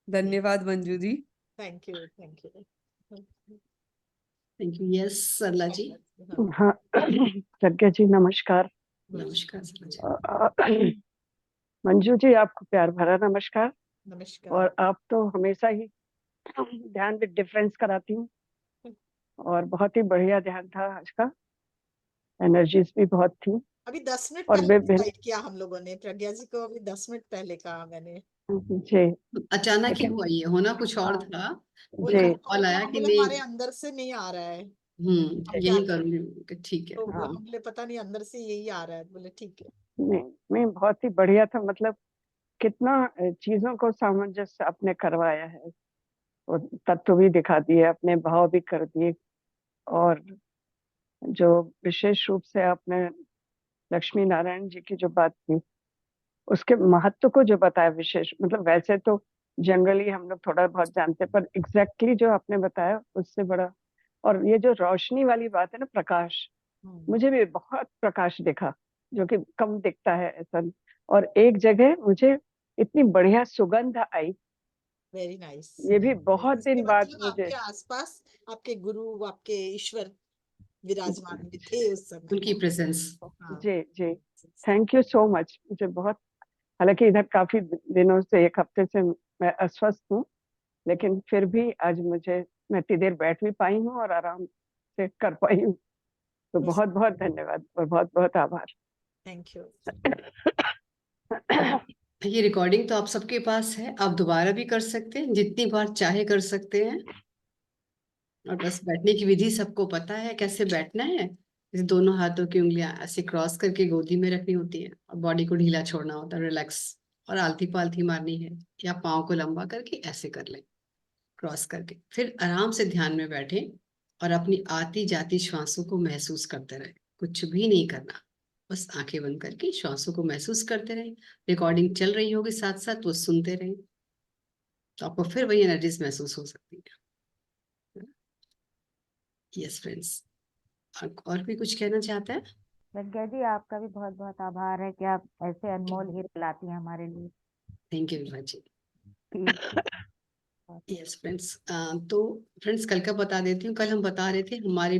धन्यवाद Manju ji. Thank you thank you. Thank you. Yes Sarla ji. हाँ प्रज्ञा जी नमस्कार। नमस्कार सरला जी। मंजू जी आपको प्यार भरा नमस्कार। नमस्कार। और आप तो हमेशा ही ध्यान विद डिफरेंस कराती हूँ, और बहुत ही बढ़िया ध्यान था आज का, एनर्जीज भी बहुत थी। अभी 10 मिनट और पहले विभिन्न डिसाइड किया हम लोगों ने, प्रज्ञा जी को अभी 10 मिनट पहले कहा मैंने। जी, अचानक ही लेकिन हुआ, ये होना कुछ और हाँ था। उन्होंने उनका जी कॉल आया हम कि बोले नहीं, हमारे अंदर से नहीं आ रहा है, हम क्या यही करें? करूंगी, ठीक है। तो वो हाँ, हम बोले पता नहीं अंदर से यही आ रहा है, बोले ठीक है। नहीं नहीं बहुत ही बढ़िया था, मतलब कितना चीजों को सामंजस्य आपने करवाया है, और तत्व भी दिखा दिए, अपने भाव भी कर दिए, और जो विशेष रूप से आपने लक्ष्मी नारायण जी की जो बात की, उसके महत्व को जो बताया विशेष, मतलब वैसे तो जनरली हम लोग थोड़ा बहुत जानते हैं, पर एग्जैक्टली जो आपने बताया उससे बड़ा। और ये जो रोशनी वाली बात है ना, प्रकाश, मुझे भी बहुत प्रकाश दिखा, जो कि कम दिखता है ऐसा। और एक जगह मुझे इतनी बढ़िया सुगंध आई, वेरी नाइस। ये भी बहुत इसके दिन बाद मतलब मुझे। आपके आसपास आपके गुरु, आपके ईश्वर विराजमान भी थे उस समय। उनकी प्रेजेंस। हाँ। जी जी, थैंक यू सो मच। मुझे बहुत, हालांकि इधर काफी दिनों से, एक हफ्ते से मैं अस्वस्थ हूँ, लेकिन फिर भी आज मुझे, मैं इतनी देर बैठ भी पाई हूँ और आराम से कर पाई हूँ। तो बहुत बहुत धन्यवाद और बहुत बहुत आभार। Thank you. ये रिकॉर्डिंग तो आप सबके पास है, आप दोबारा भी कर सकते हैं, जितनी बार चाहे कर सकते हैं। और बस बैठने की विधि सबको पता है कैसे बैठना है। इस दोनों हाथों की उंगलियां ऐसे क्रॉस करके गोदी में रखनी होती है और बॉडी को ढीला छोड़ना होता है, रिलैक्स। और आलती पालती मारनी है, या पाँव को लंबा करके ऐसे कर लें, क्रॉस करके। फिर आराम से ध्यान में बैठे और अपनी आती जाती श्वासों को महसूस करते रहे। कुछ भी नहीं करना, बस आंखें बंद करके श्वासों को महसूस करते रहे। रिकॉर्डिंग चल रही होगी साथ साथ, वो सुनते रहे, तो आपको फिर वही एनर्जीज महसूस हो सकती है। Yes friends. और भी कुछ कहना चाहते हैं? प्रज्ञा जी, आपका भी बहुत बहुत आभार है कि आप ऐसे अनमोल हीरे लाती हैं हमारे लिए। थैंक यू विभा जी। ठीक है। बहुत- यस फ्रेंड्स, तो फ्रेंड्स कल का बता देती हूँ। कल हम बता रहे थे हमारे